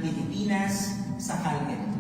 Pilipinas sa Calgary.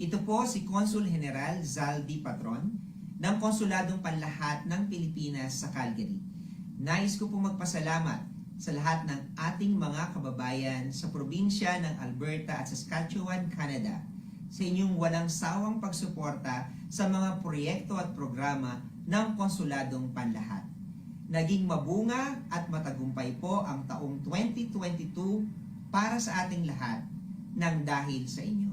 Ito po si Consul General Zaldi Patron ng Konsuladong Panlahat ng Pilipinas sa Calgary. Nais ko pong magpasalamat sa lahat ng ating mga kababayan sa probinsya ng Alberta at Saskatchewan, Canada sa inyong walang sawang pagsuporta sa mga proyekto at programa ng Konsuladong Panlahat. Naging mabunga at matagumpay po ang taong 2022 para sa ating lahat ng dahil sa inyo.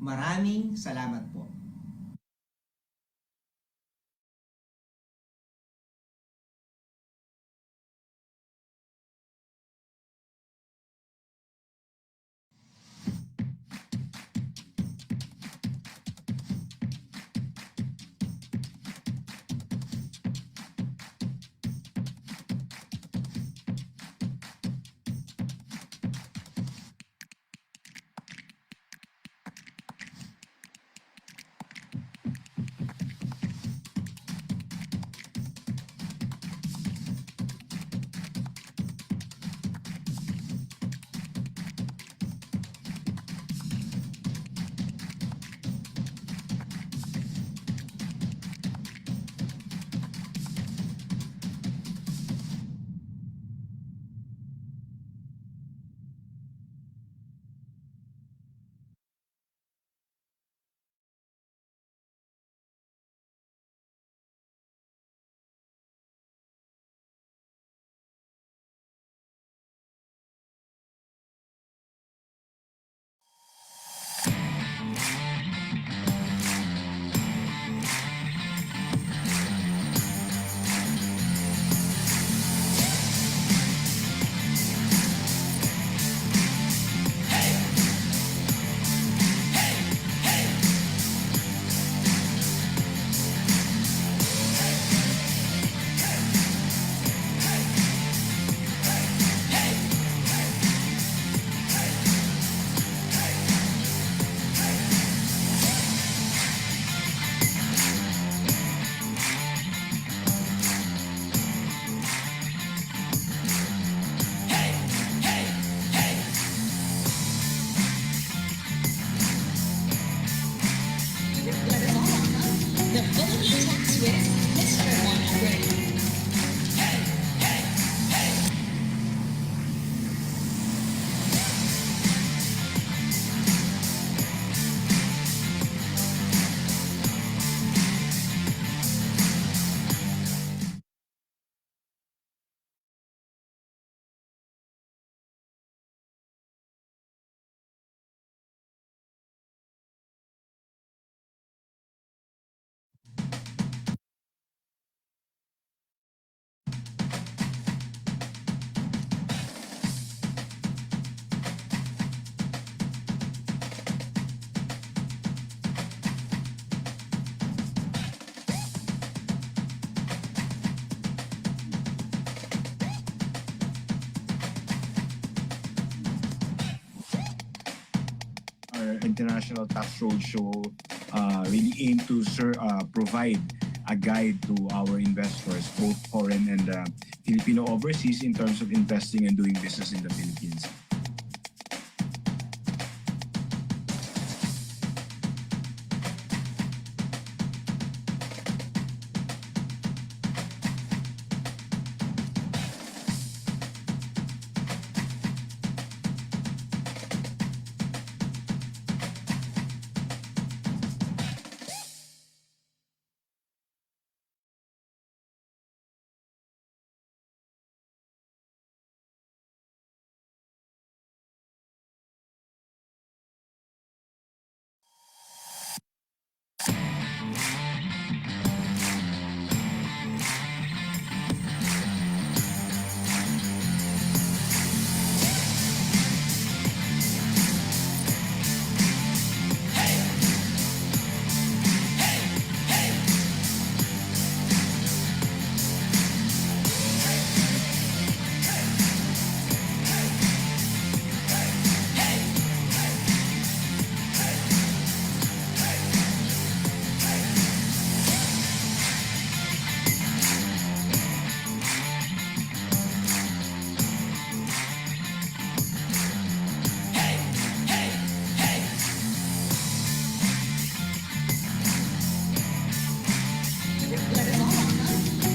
Maraming salamat po. International Tax Roadshow really aim to provide a guide to our investors, both foreign and Filipino overseas, in terms of investing and doing business in the Philippines.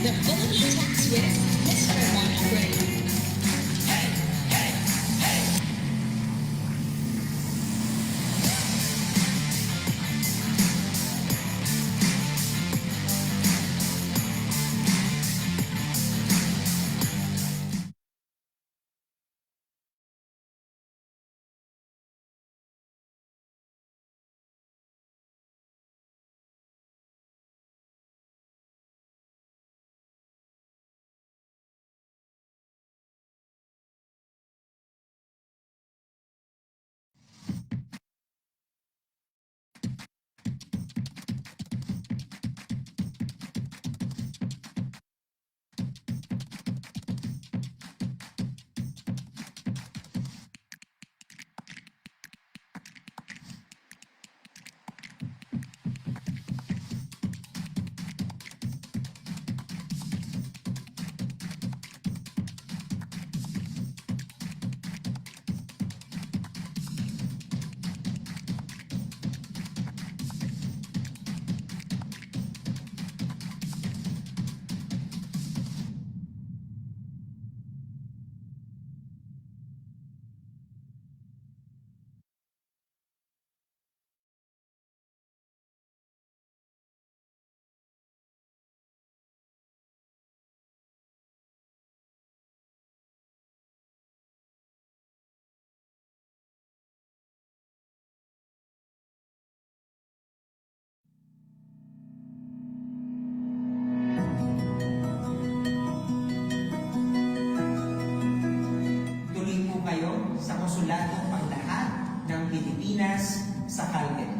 The fully tax with Mr. Monterey. Tuloy po kayo sa konsulatong panglahat ng Pilipinas sa Calgary.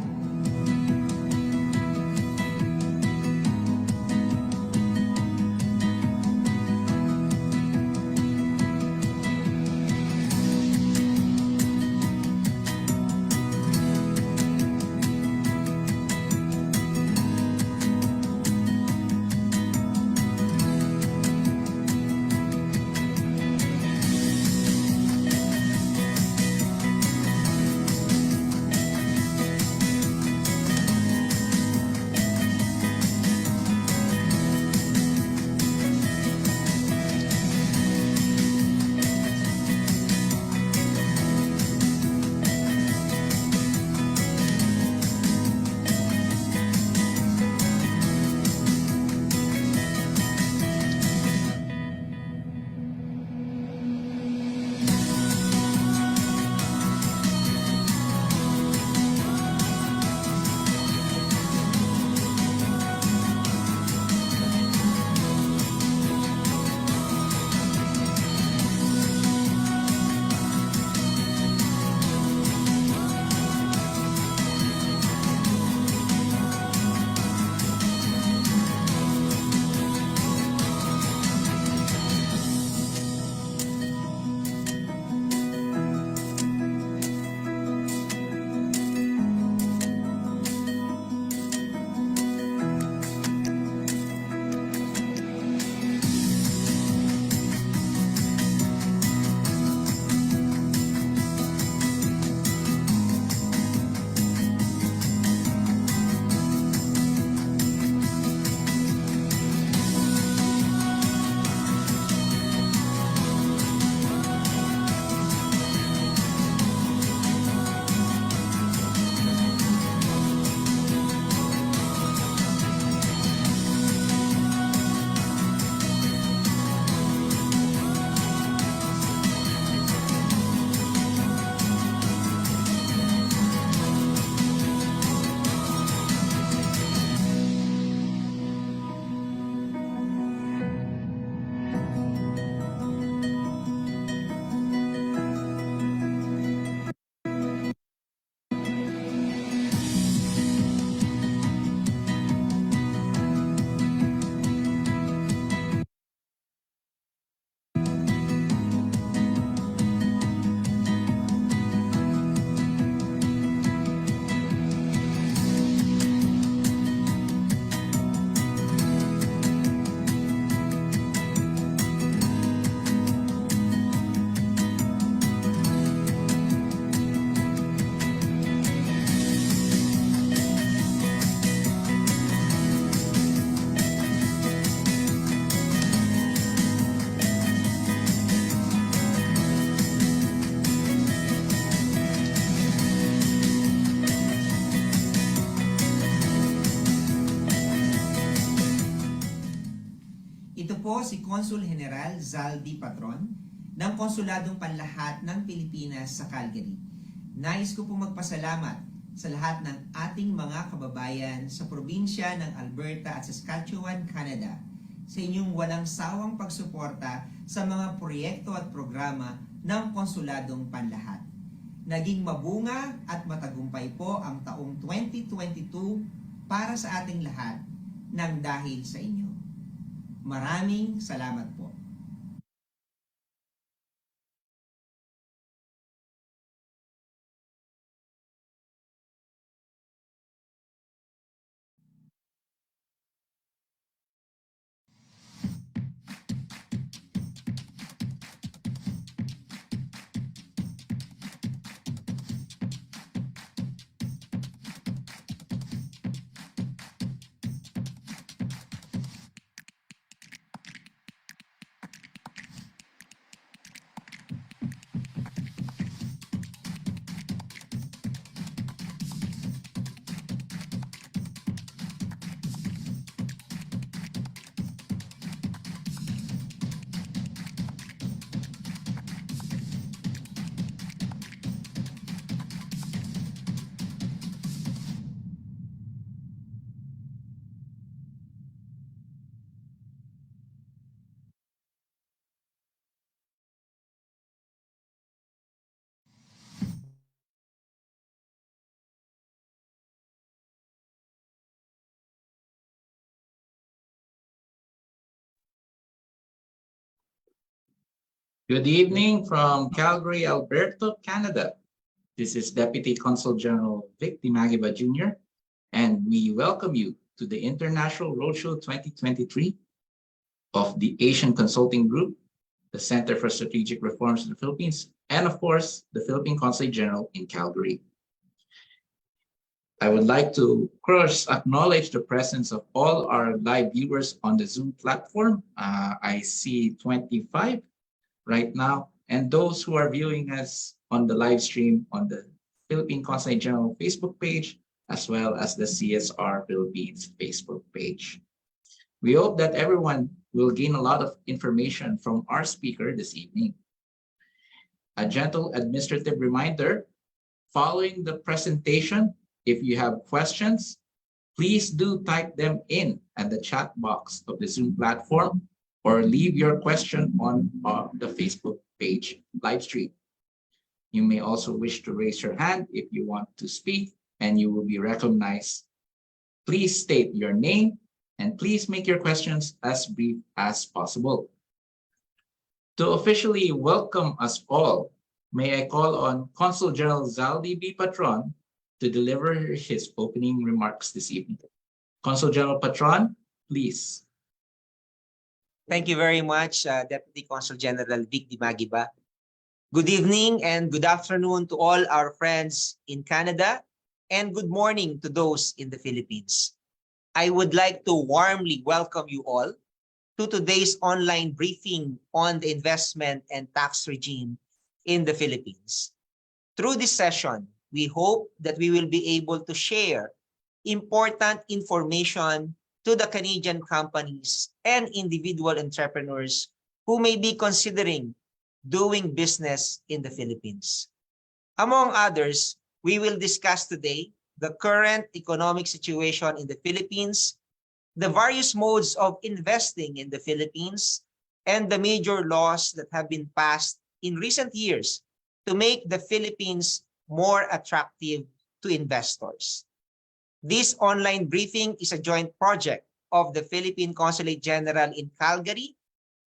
po si Consul General Zaldi Patron ng Konsuladong Panlahat ng Pilipinas sa Calgary. Nais ko po magpasalamat sa lahat ng ating mga kababayan sa probinsya ng Alberta at Saskatchewan, Canada sa inyong walang sawang pagsuporta sa mga proyekto at programa ng Konsuladong Panlahat. Naging mabunga at matagumpay po ang taong 2022 para sa ating lahat ng dahil sa inyo. Maraming salamat po. Good evening from Calgary, Alberta, Canada. This is Deputy Consul General Vic Dimagiba Jr., and we welcome you to the International Roadshow 2023 of the Asian Consulting Group, the Center for Strategic Reforms in the Philippines, and of course, the Philippine Consulate General in Calgary. I would like to first acknowledge the presence of all our live viewers on the Zoom platform. I see 25 right now, and those who are viewing us on the live stream on the Philippine Consulate General Facebook page, as well as the CSR Philippines Facebook page. We hope that everyone will gain a lot of information from our speaker this evening. A gentle administrative reminder, following the presentation, if you have questions, please do type them in at the chat box of the Zoom platform or leave your question on the Facebook page live stream. You may also wish to raise your hand if you want to speak, and you will be recognized. Please state your name and please make your questions as brief as possible. To officially welcome us all, may I call on Consul General Zaldi B. Patron to deliver his opening remarks this evening. Consul General Patron, please. Thank you very much, Deputy Consul General Vic Dimagiba. Good evening and good afternoon to all our friends in Canada, and good morning to those in the Philippines. I would like to warmly welcome you all to today's online briefing on the investment and tax regime in the Philippines. Through this session, we hope that we will be able to share important information to the Canadian companies and individual entrepreneurs who may be considering doing business in the Philippines. Among others, we will discuss today the current economic situation in the Philippines, the various modes of investing in the Philippines, and the major laws that have been passed in recent years to make the Philippines more attractive to investors. This online briefing is a joint project of the Philippine Consulate General in Calgary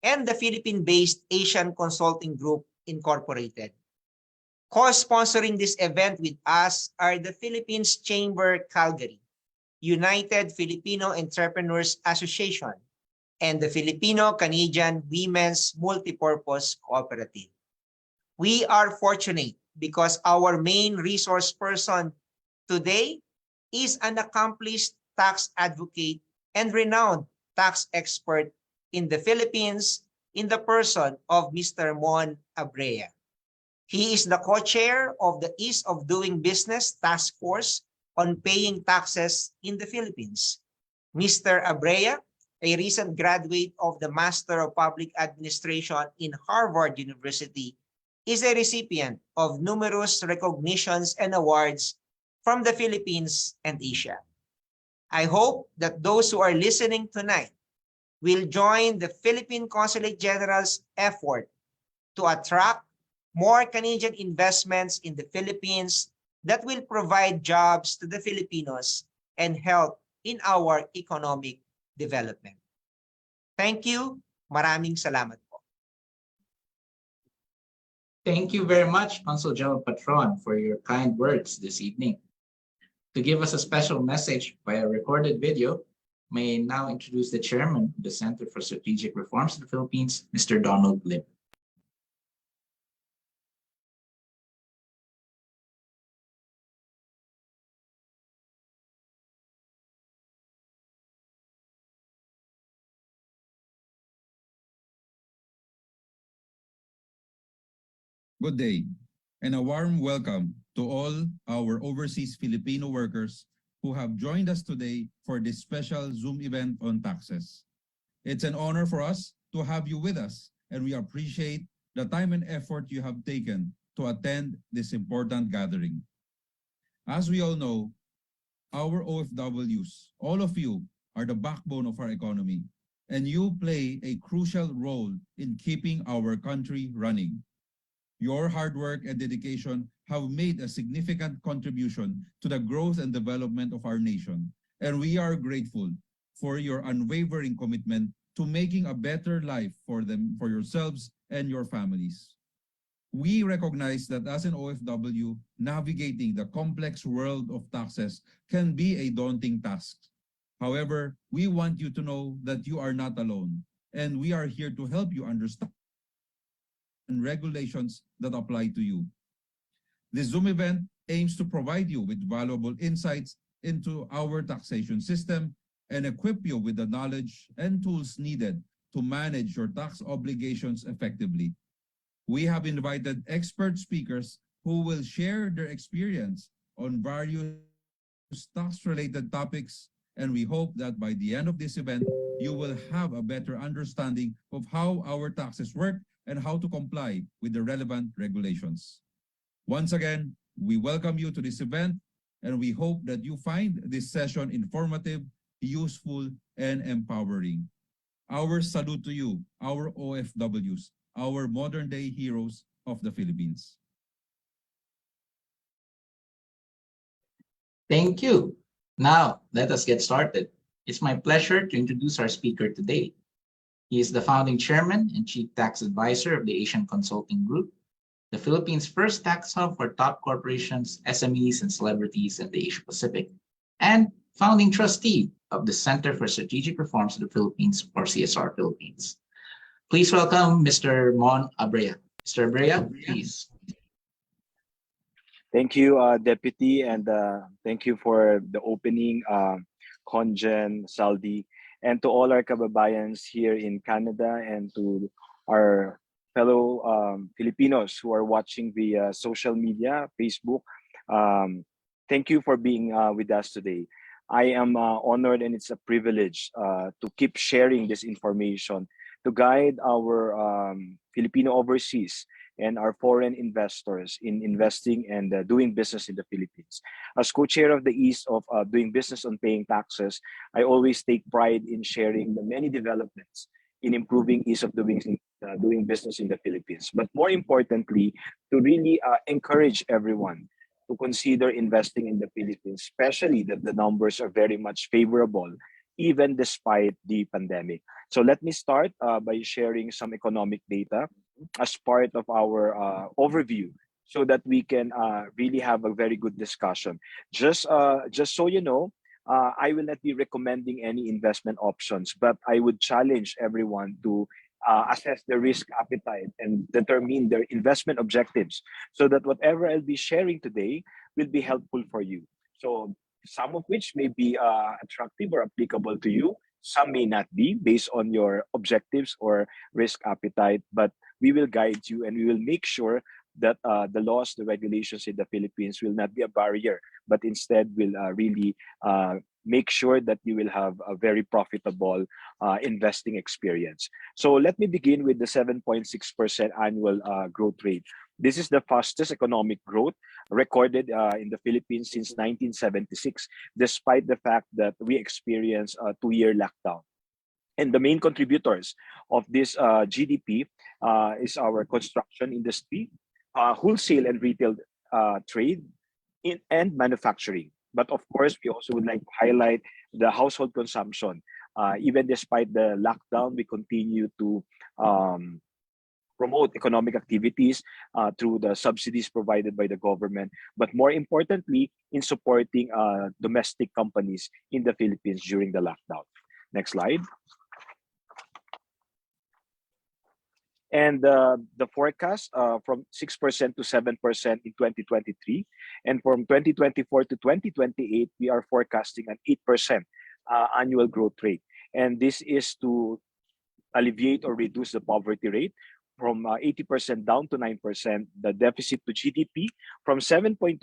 and the Philippine-based Asian Consulting Group Incorporated. Co-sponsoring this event with us are the Philippines Chamber Calgary, United Filipino Entrepreneurs Association, and the Filipino-Canadian Women's Multipurpose Cooperative. We are fortunate because our main resource person today is an accomplished tax advocate and renowned tax expert in the Philippines in the person of Mr. Mon Abrea. He is the co-chair of the Ease of Doing Business Task Force on Paying Taxes in the Philippines. Mr. Abrea a recent graduate of the Master of Public Administration in Harvard University, is a recipient of numerous recognitions and awards from the Philippines and Asia. I hope that those who are listening tonight will join the Philippine Consulate General's effort to attract more Canadian investments in the Philippines that will provide jobs to the Filipinos and help in our economic development. Thank you. Maraming salamat po. Thank you very much, Consul General Patron, for your kind words this evening. To give us a special message via recorded video, may I now introduce the Chairman of the Center for Strategic Reforms in the Philippines, Mr. Donald Lim. Good day, and a warm welcome to all our overseas Filipino workers who have joined us today for this special Zoom event on taxes. It's an honor for us to have you with us, and we appreciate the time and effort you have taken to attend this important gathering. As we all know, our OFWs, all of you, are the backbone of our economy, and you play a crucial role in keeping our country running. Your hard work and dedication have made a significant contribution to the growth and development of our nation, and we are grateful for your unwavering commitment to making a better life for yourselves and your families. We recognize that as an OFW, navigating the complex world of taxes can be a daunting task. However, we want you to know that you are not alone, and we are here to help you understand and regulations that apply to you. This Zoom event aims to provide you with valuable insights into our taxation system and equip you with the knowledge and tools needed to manage your tax obligations effectively. We have invited expert speakers who will share their experience on various tax-related topics, and we hope that by the end of this event, you will have a better understanding of how our taxes work and how to comply with the relevant regulations. Once again, we welcome you to this event, and we hope that you find this session informative, useful, and empowering. Our salute to you, our OFWs, our modern-day heroes of the Philippines. Thank you. Now, let us get started. It's my pleasure to introduce our speaker today. He is the founding chairman and chief tax advisor of the Asian Consulting Group, the Philippines' first tax hub for top corporations, SMEs, and celebrities in the Asia Pacific, and founding trustee of the Center for Strategic Reforms of the Philippines, or CSR Philippines. Please welcome Mr. Mon Abrea. Mr. Abrea, please. Thank you, Deputy, and thank you for the opening, Conjen, Saldi, and to all our kababayans here in Canada and to our fellow Filipinos who are watching via social media, Facebook. Thank you for being with us today. I am honored, and it's a privilege to keep sharing this information to guide our Filipino overseas and our foreign investors in investing and doing business in the Philippines. As co-chair of the East of doing business on paying taxes, I always take pride in sharing the many developments in improving ease of doing business in the Philippines. But more importantly, to really encourage everyone to consider investing in the Philippines, especially that the numbers are very much favorable, even despite the pandemic. So let me start by sharing some economic data as part of our overview so that we can really have a very good discussion. Just so you know, I will not be recommending any investment options, but I would challenge everyone to assess their risk appetite and determine their investment objectives so that whatever I'll be sharing today will be helpful for you. So some of which may be attractive or applicable to you. Some may not be based on your objectives or risk appetite, but we will guide you and we will make sure that the laws, the regulations in the Philippines will not be a barrier, but instead will really make sure that you will have a very profitable investing experience. So let me begin with the 7.6% annual growth rate. This is the fastest economic growth recorded in the Philippines since 1976, despite the fact that we experienced a 2-year lockdown. And the main contributors of this GDP is our construction industry, wholesale and retail trade, and manufacturing. But of course, we also would like to highlight the household consumption. Even despite the lockdown, we continue to promote economic activities through the subsidies provided by the government, but more importantly, in supporting domestic companies in the Philippines during the lockdown. Next slide. And the forecast from 6% to 7% in 2023. And from 2024 to 2028, we are forecasting an 8% annual growth rate. And this is to alleviate or reduce the poverty rate from 80% down to 9%, the deficit to GDP from 7.2%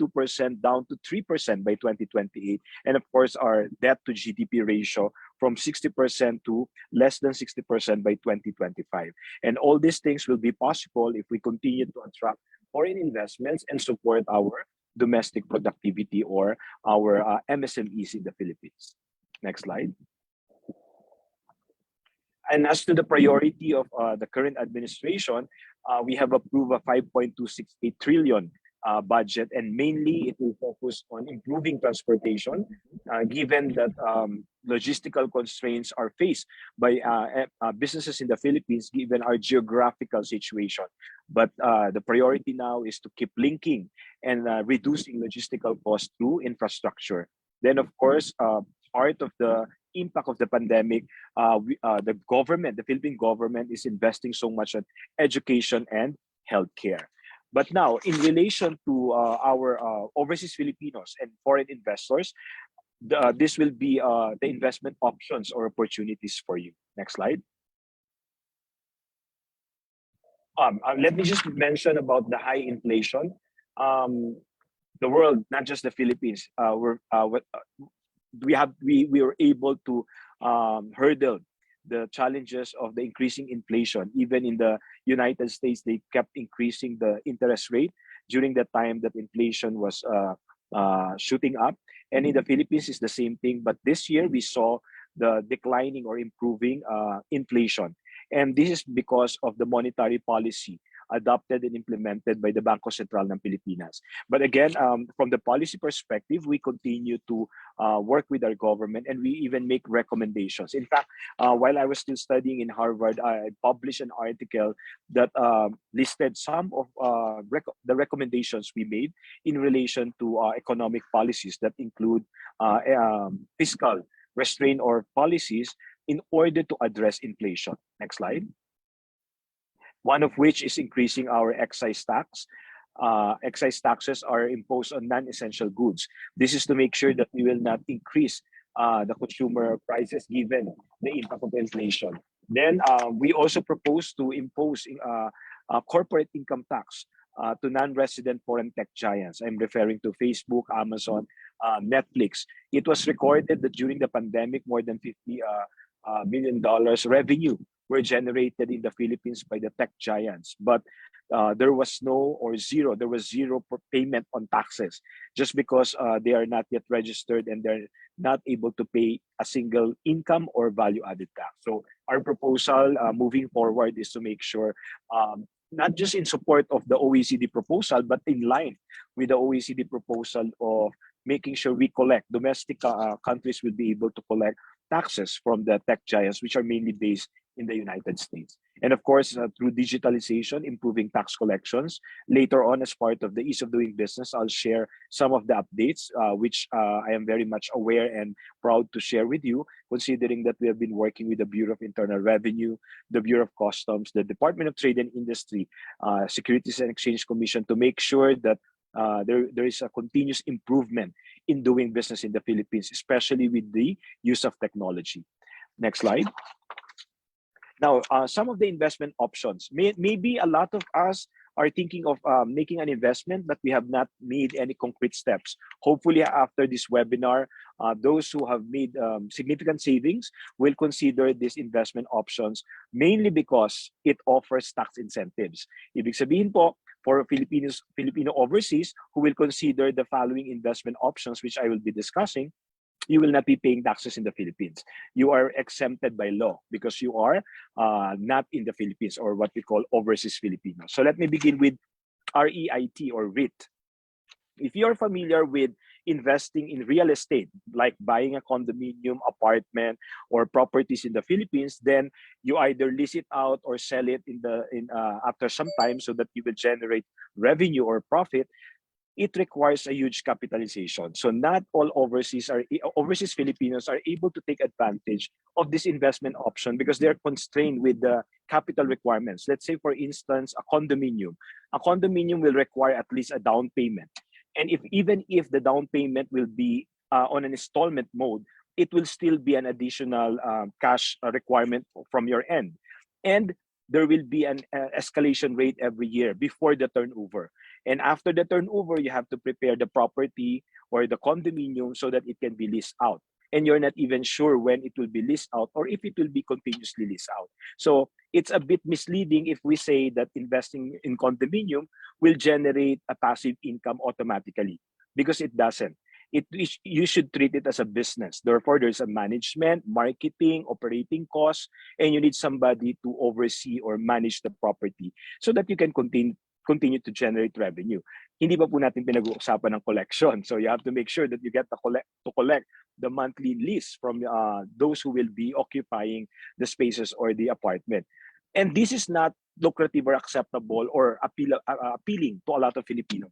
down to 3% by 2028, and of course our debt to GDP ratio from 60% to less than 60% by 2025. And all these things will be possible if we continue to attract foreign investments and support our domestic productivity or our MSMEs in the Philippines. Next slide. And as to the priority of the current administration, we have approved a 5.268 trillion budget, and mainly it will focus on improving transportation, given that logistical constraints are faced by businesses in the Philippines, given our geographical situation. But the priority now is to keep linking and reducing logistical costs through infrastructure. Then, of course, part of the impact of the pandemic, the Philippine government is investing so much on education and healthcare. But now, in relation to our overseas Filipinos and foreign investors, this will be the investment options or opportunities for you. Next slide. Let me just mention about the high inflation. The world, not just the Philippines, we were able to hurdle the challenges of the increasing inflation. Even in the United States, they kept increasing the interest rate during the time that inflation was shooting up. And in the Philippines, it's the same thing. But this year, we saw the declining or improving inflation. And this is because of the monetary policy adopted and implemented by the Bangko Sentral ng Pilipinas. But again, from the policy perspective, we continue to work with our government, and we even make recommendations. In fact, while I was still studying in Harvard, I published an article that listed some of the recommendations we made in relation to economic policies that include fiscal restraint or policies in order to address inflation. Next slide. One of which is increasing our excise tax. Excise taxes are imposed on non-essential goods. This is to make sure that we will not increase the consumer prices given the impact of inflation. Then we also propose to impose a corporate income tax to non-resident foreign tech giants. I'm referring to Facebook, Amazon, Netflix. It was recorded that during the pandemic, more than $50 million revenue were generated in the Philippines by the tech giants. But there was zero payment on taxes, just because they are not yet registered and they're not able to pay a single income or value-added tax. So our proposal moving forward is to make sure, not just in support of the OECD proposal, but in line with the OECD proposal of making sure we collect, domestic countries will be able to collect taxes from the tech giants, which are mainly based in the United States. And of course, through digitalization, improving tax collections. Later on, as part of the ease of doing business, I'll share some of the updates, which I am very much aware and proud to share with you, considering that we have been working with the Bureau of Internal Revenue, the Bureau of Customs, the Department of Trade and Industry, Securities and Exchange Commission, to make sure that there is a continuous improvement in doing business in the Philippines, especially with the use of technology. Next slide. Now, some of the investment options. Maybe a lot of us are thinking of making an investment, but we have not made any concrete steps. Hopefully, after this webinar, those who have made significant savings will consider these investment options, mainly because it offers tax incentives. Ibig sabihin po, for Filipino overseas who will consider the following investment options, which I will be discussing, you will not be paying taxes in the Philippines. You are exempted by law because you are not in the Philippines, or what we call overseas Filipinos. So let me begin with REIT, or REIT. If you're familiar with investing in real estate, like buying a condominium, apartment, or properties in the Philippines, then you either lease it out or sell it after some time so that you will generate revenue or profit. It requires a huge capitalization. So not all overseas Filipinos are able to take advantage of this investment option because they're constrained with the capital requirements. Let's say, for instance, a condominium. A condominium will require at least a down payment. And even if the down payment will be on an installment mode, it will still be an additional cash requirement from your end. And there will be an escalation rate every year before the turnover. And after the turnover, you have to prepare the property or the condominium so that it can be leased out. And you're not even sure when it will be leased out or if it will be continuously leased out. So it's a bit misleading if we say that investing in condominium will generate a passive income automatically, because it doesn't. You should treat it as a business. Therefore, there's a management, marketing, operating costs, and you need somebody to oversee or manage the property so that you can continue to generate revenue. Hindi pa po natin pinag-uusapan ng collection. So you have to make sure that you get to collect the monthly lease from those who will be occupying the spaces or the apartment. And this is not lucrative or acceptable or appealing to a lot of Filipinos.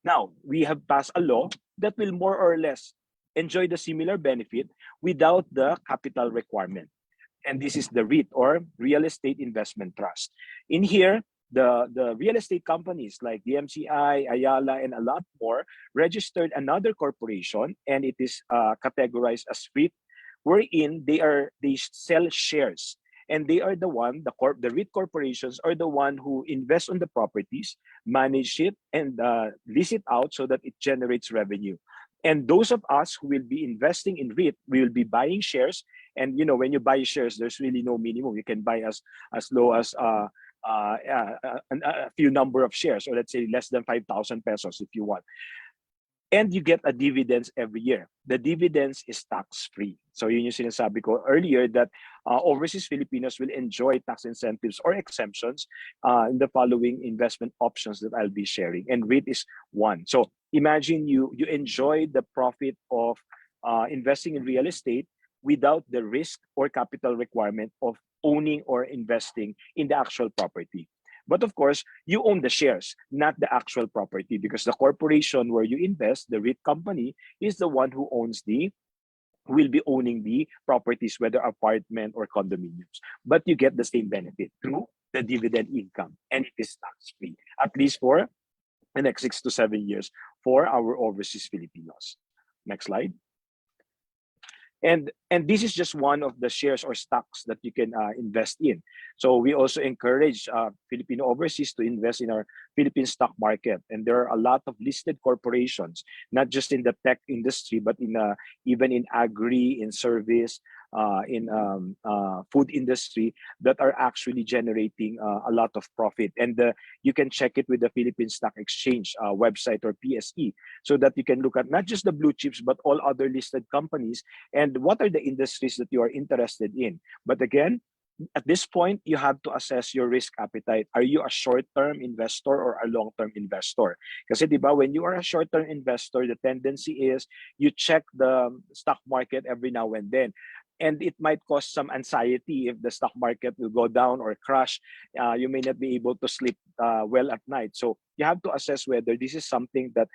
Now, we have passed a law that will more or less enjoy the similar benefit without the capital requirement. And this is the REIT, or Real Estate Investment Trust. In here, the real estate companies like DMCI, Ayala, and a lot more registered another corporation, and it is categorized as REIT, wherein they sell shares. And they are the REIT corporations are the one who invest on the properties, manage it, and lease it out so that it generates revenue. And those of us who will be investing in REIT, we will be buying shares. And when you buy shares, there's really no minimum. You can buy as low as a few number of shares, or let's say less than 5,000 pesos if you want. And you get a dividends every year. The dividends is tax-free. So yun yung sinasabi ko earlier, that overseas Filipinos will enjoy tax incentives or exemptions in the following investment options that I'll be sharing. And REIT is one. So imagine you enjoy the profit of investing in real estate without the risk or capital requirement of owning or investing in the actual property. But of course, you own the shares, not the actual property, because the corporation where you invest, the REIT company, is the one who will be owning the properties, whether apartment or condominiums. But you get the same benefit through the dividend income, and it is tax-free, at least for the next 6 to 7 years for our overseas Filipinos. Next slide. And this is just one of the shares or stocks that you can invest in. So we also encourage Filipino overseas to invest in our Philippine stock market. And there are a lot of listed corporations, not just in the tech industry, but even in agri, in service, in food industry, that are actually generating a lot of profit. And you can check it with the Philippine Stock Exchange website, or PSE, so that you can look at not just the blue chips, but all other listed companies, and what are the industries that you are interested in. But again, at this point, you have to assess your risk appetite. Are you a short-term investor or a long-term investor? Kasi diba, when you are a short-term investor, the tendency is you check the stock market every now and then. And it might cause some anxiety if the stock market will go down or crash. You may not be able to sleep well at night. So you have to assess whether this is something that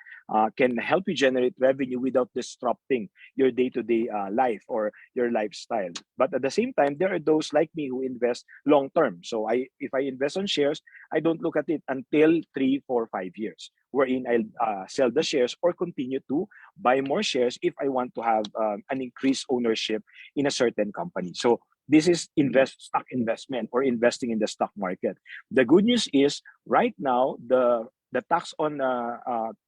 can help you generate revenue without disrupting your day-to-day life or your lifestyle. But at the same time, there are those like me who invest long-term. So if I invest on shares, I don't look at it until 3, 4, 5 years, wherein I'll sell the shares or continue to buy more shares if I want to have an increased ownership in a certain company. So This is stock investment or investing in the stock market. The good news is right now the tax on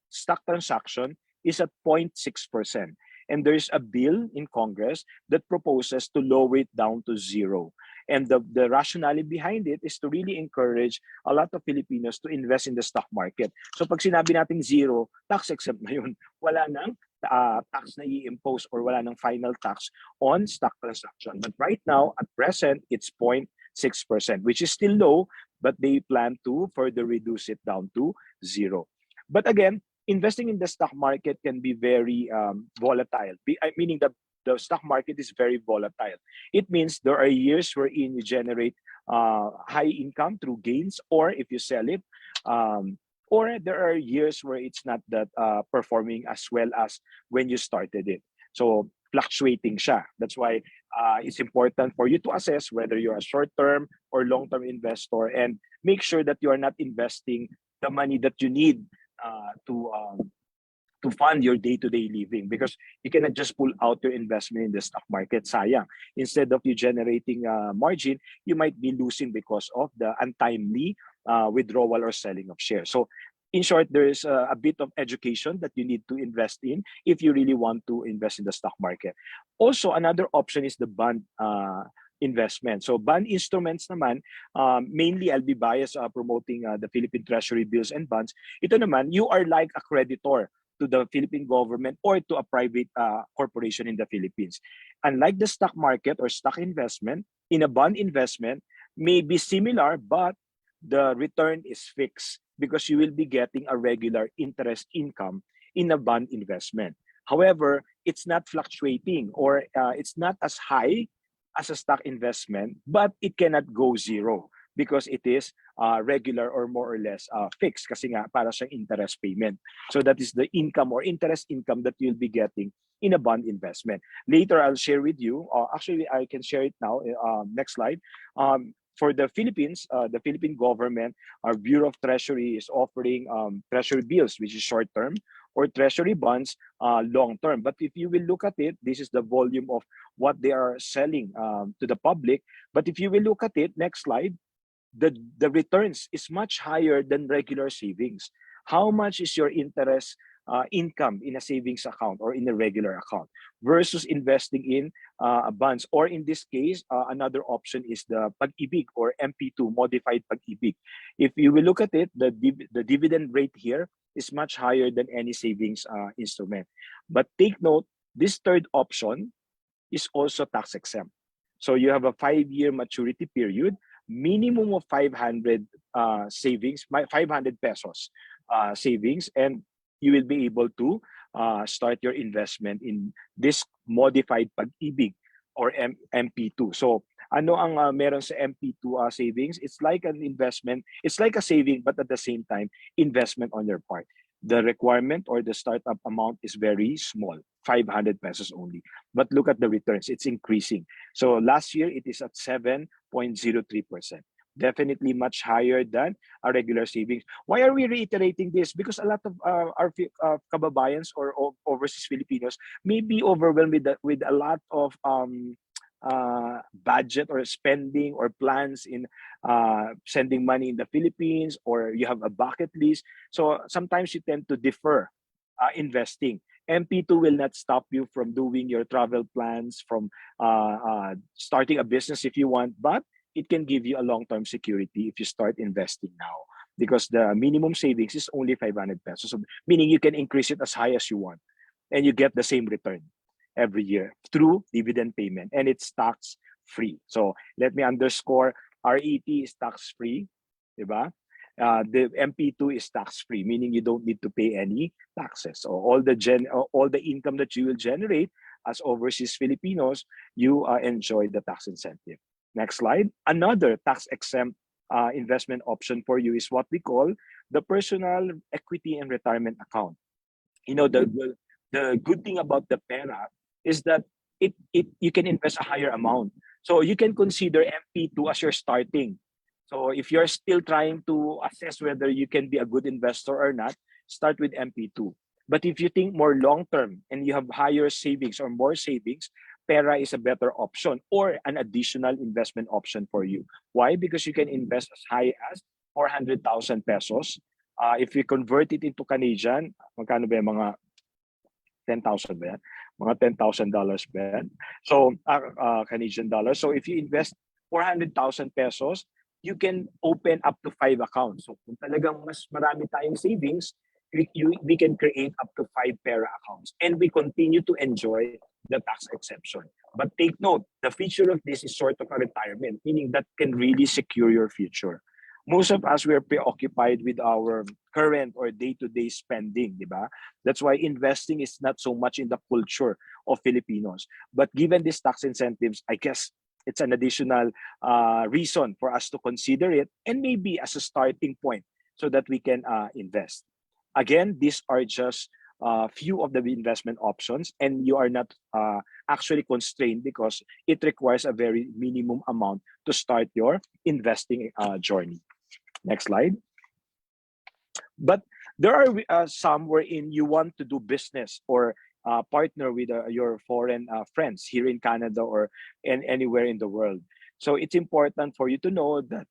stock transaction is at 0.6%. And there's a bill in Congress that proposes to lower it down to zero. And the rationale behind it is to really encourage a lot of Filipinos to invest in the stock market. So pag sinabi nating zero, tax exempt na yun. Wala nang tax na i-impose or wala nang final tax on stock transaction. But right now, at present, it's 0.6%, which is still low, but they plan to further reduce it down to zero. But again, investing in the stock market can be very volatile, meaning the stock market is very volatile. It means there are years wherein you generate high income through gains, or if you sell it, or there are years where it's not that performing as well as when you started it. So fluctuating siya. That's why it's important for you to assess whether you're a short-term or long-term investor, and make sure that you are not investing the money that you need to fund your day-to-day living, because you cannot just pull out your investment in the stock market. Sayang. Instead of you generating margin, you might be losing because of the untimely withdrawal or selling of shares. So in short, there is a bit of education that you need to invest in if you really want to invest in the stock market. Also, another option is the bond investment. So bond instruments naman, mainly I'll be biased promoting the Philippine Treasury bills and bonds. Ito naman, you are like a creditor to the Philippine government or to a private corporation in the Philippines. Unlike the stock market or stock investment, in a bond investment may be similar, but the return is fixed because you will be getting a regular interest income in a bond investment. However, it's not fluctuating, or it's not as high as a stock investment, but it cannot go zero because it is regular or more or less fixed, kasi nga para siyang interest payment. So that is the income or interest income that you'll be getting in a bond investment. Later, I'll share with you. Actually, I can share it now. Next slide. For the Philippines, the Philippine government, our Bureau of Treasury is offering treasury bills, which is short term, or treasury bonds, long term. But if you will look at it, this is the volume of what they are selling to the public. But if you will look at it, next slide, the returns is much higher than regular savings. How much is your interest income in a savings account or in a regular account versus investing in bonds? Or in this case, another option is the Pag-ibig or MP2, modified Pag-ibig. If you will look at it, the dividend rate here is much higher than any savings instrument. But take note, this third option is also tax exempt. So you have a 5-year maturity period, minimum of 500 savings, 500 pesos savings, and you will be able to start your investment in this modified Pag-ibig or MP2. So ano ang meron sa MP2 savings? It's like an investment. It's like a saving, but at the same time, investment on your part. The requirement or the startup amount is very small, 500 pesos only. But look at the returns, it's increasing. So last year, it is at 7.03%. Definitely much higher than a regular savings. Why are we reiterating this? Because a lot of our kababayans or overseas Filipinos may be overwhelmed with a lot of budget or spending or plans in sending money in the Philippines, or you have a bucket list. So sometimes you tend to defer investing. MP2 will not stop you from doing your travel plans, from starting a business if you want, but it can give you a long-term security if you start investing now, because the minimum savings is only 500 pesos, so meaning you can increase it as high as you want and you get the same return every year through dividend payment, and it's tax free. So let me underscore, RET is tax free, diba? The MP2 is tax free, meaning you don't need to pay any taxes. So all the income that you will generate as overseas Filipinos, you enjoy the tax incentive. Next slide. Another tax exempt investment option for you is what we call the personal equity and retirement account. You know, the good thing about the pera is that you can invest a higher amount. So you can consider MP2 as your starting. So if you're still trying to assess whether you can be a good investor or not, start with MP2. But if you think more long-term and you have higher savings or more savings, Pera is a better option or an additional investment option for you. Why? Because you can invest as high as 400,000 pesos. If we convert it into Canadian, magkano ba yung mga 10,000 ba yan? Mga $10,000 ba yan? So, Canadian dollars. So, if you invest 400,000 pesos, you can open up to 5 accounts. So, kung talagang mas marami tayong savings, we can create up to 5 Pera accounts. And we continue to enjoy the tax exception. But take note, the feature of this is sort of a retirement, meaning that can really secure your future. Most of us, we are preoccupied with our current or day-to-day spending, di ba? That's why investing is not so much in the culture of Filipinos. But given these tax incentives, I guess it's an additional reason for us to consider it, and maybe as a starting point so that we can invest. Again, these are just few of the investment options, and you are not actually constrained because it requires a very minimum amount to start your investing journey. Next slide. But there are some wherein you want to do business or partner with your foreign friends here in Canada or anywhere in the world. So it's important for you to know that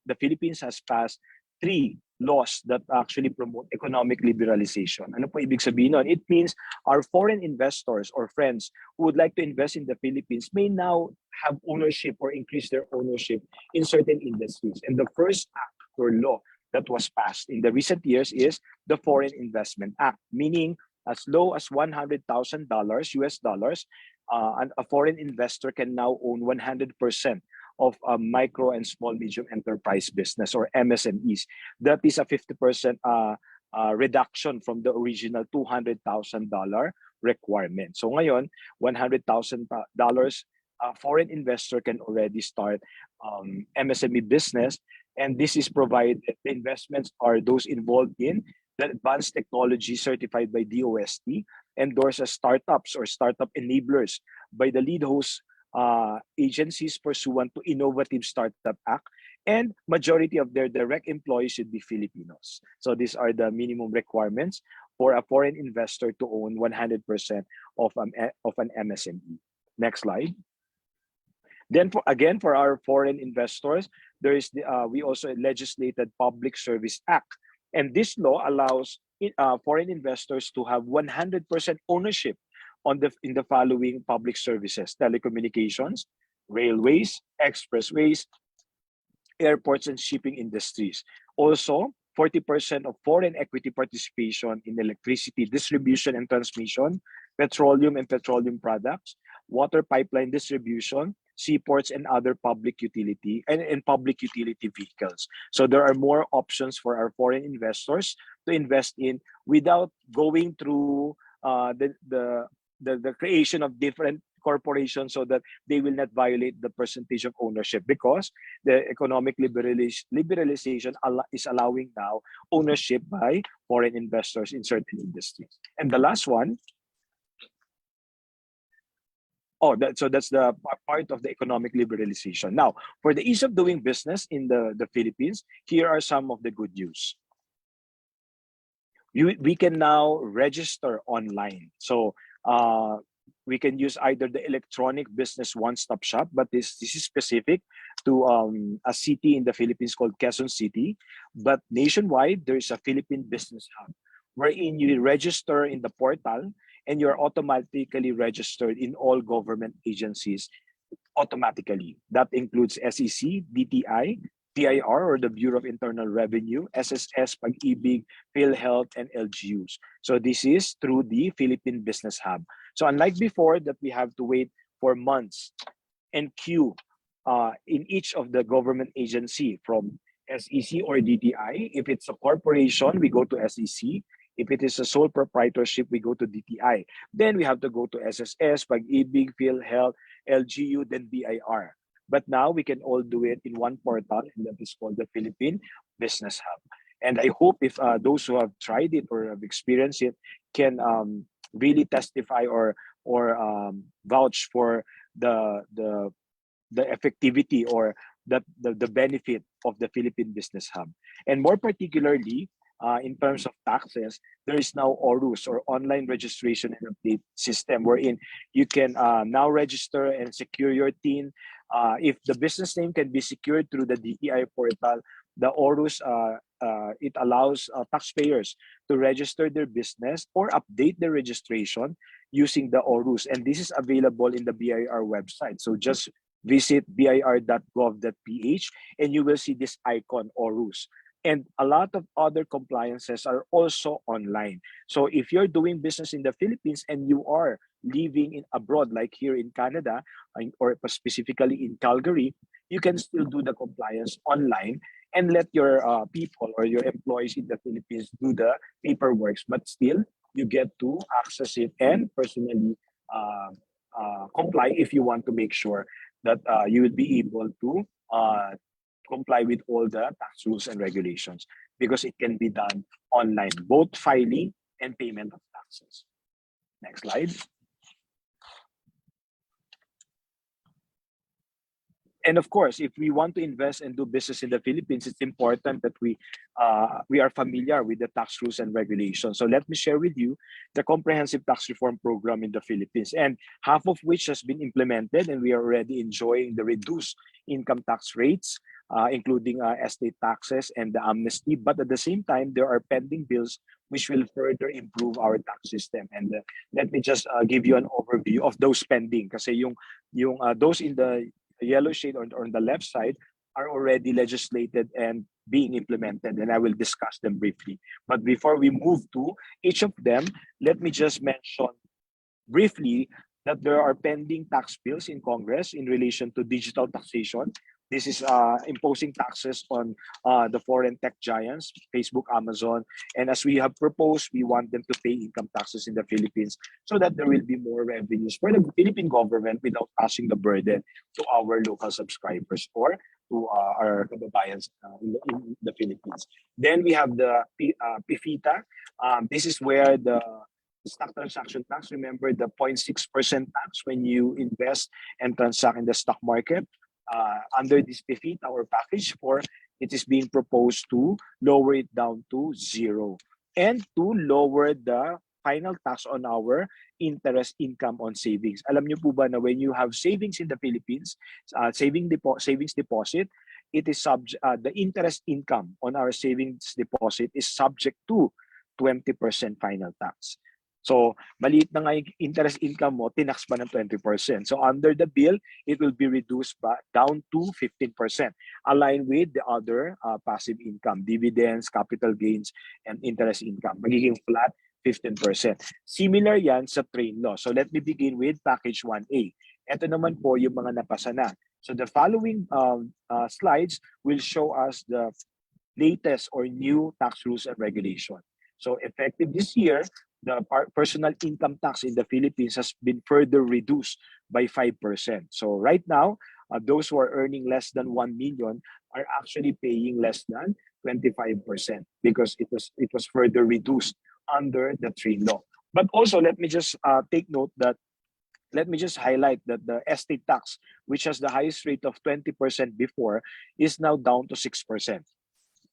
the Philippines has passed 3 laws that actually promote economic liberalization. Ano po ibig sabihin nun? It means our foreign investors or friends who would like to invest in the Philippines may now have ownership or increase their ownership in certain industries. And the first act or law that was passed in the recent years is the Foreign Investment Act, meaning as low as $100,000 US dollars, and a foreign investor can now own 100% of a micro and small medium enterprise business or MSMEs. That is a 50% reduction from the original $200,000 requirement. So ngayon, $100,000 foreign investor can already start MSME business, and this is provided the investments are those involved in the advanced technology certified by DOST, endorsed as startups or startup enablers by the lead host agencies pursuant to Innovative Startup Act, and majority of their direct employees should be Filipinos. So these are the minimum requirements for a foreign investor to own 100% of an MSME. Next slide. Then for our foreign investors, there is we also legislated Public Service Act, and this law allows foreign investors to have 100% ownership in the following public services: telecommunications, railways, expressways, airports, and shipping industries. Also, 40% of foreign equity participation in electricity distribution and transmission, petroleum and petroleum products, water pipeline distribution, seaports, and other public utility and public utility vehicles. So there are more options for our foreign investors to invest in without going through the creation of different corporations, so that they will not violate the percentage of ownership, because the economic liberalization is allowing now ownership by foreign investors in certain industries. And the last one, that's the part of the economic liberalization. Now, for the ease of doing business in the Philippines, here are some of the good news. We can now register online. So we can use either the electronic business one-stop shop, but this is specific to a city in the Philippines called Quezon City. But nationwide, there is a Philippine Business Hub, wherein you register in the portal and you're automatically registered in all government agencies automatically. That includes SEC, DTI, BIR or the Bureau of Internal Revenue, SSS, Pag-ibig, PhilHealth, and LGUs. So this is through the Philippine Business Hub. So unlike before that we have to wait for months and queue in each of the government agency from SEC or DTI. If it's a corporation, we go to SEC. If it is a sole proprietorship, we go to DTI. Then we have to go to SSS, Pag-ibig, PhilHealth, LGU, then BIR. But now we can all do it in one portal, and that is called the Philippine Business Hub. And I hope if those who have tried it or have experienced it can really testify or vouch for the effectivity or the benefit of the Philippine Business Hub. And more particularly, in terms of taxes, there is now ORUS, or Online Registration and Update System, wherein you can now register and secure your TIN. If the business name can be secured through the DTI portal, the ORUS, it allows taxpayers to register their business or update their registration using the ORUS. And this is available in the BIR website. So just visit bir.gov.ph and you will see this icon, ORUS. And a lot of other compliances are also online. So if you're doing business in the Philippines and you are living in abroad, like here in Canada, or specifically in Calgary, you can still do the compliance online and let your people or your employees in the Philippines do the paperwork. But still, you get to access it and personally comply if you want to make sure that you will be able to comply with all the tax rules and regulations, because it can be done online, both filing and payment of taxes. Next slide. And of course, if we want to invest and do business in the Philippines, it's important that we are familiar with the tax rules and regulations. So let me share with you the comprehensive tax reform program in the Philippines, and half of which has been implemented, and we are already enjoying the reduced income tax rates, including estate taxes and the amnesty. But at the same time, there are pending bills which will further improve our tax system. And let me just give you an overview of those pending. Kasi yung those in the yellow shade on the left side are already legislated and being implemented, and I will discuss them briefly. But before we move to each of them, let me just mention briefly that there are pending tax bills in Congress in relation to digital taxation. This is imposing taxes on the foreign tech giants, Facebook, Amazon. And as we have proposed, we want them to pay income taxes in the Philippines so that there will be more revenues for the Philippine government without passing the burden to our local subscribers or to our kababayans in the Philippines. Then we have the PIFITA. This is where the stock transaction tax, remember the 0.6% tax when you invest and transact in the stock market. Under this PIFITA or package 4, it is being proposed to lower it down to 0 and to lower the final tax on our interest income on savings. Alam niyo po ba na when you have savings in the Philippines, savings deposit, it is the interest income on our savings deposit is subject to 20% final tax. So, maliit na nga yung interest income mo, tinax pa ng 20%. So, under the bill, it will be reduced down to 15%, aligned with the other passive income, dividends, capital gains, and interest income. Magiging flat 15%. Similar yan sa train law. So, let me begin with package 1A. Ito naman po yung mga napasa na. So, the following slides will show us the latest or new tax rules and regulation. So, effective this year, the personal income tax in the Philippines has been further reduced by 5%. So right now, those who are earning less than 1 million are actually paying less than 25% because it was further reduced under the train law. But also, let me just highlight that the estate tax, which has the highest rate of 20% before, is now down to 6%.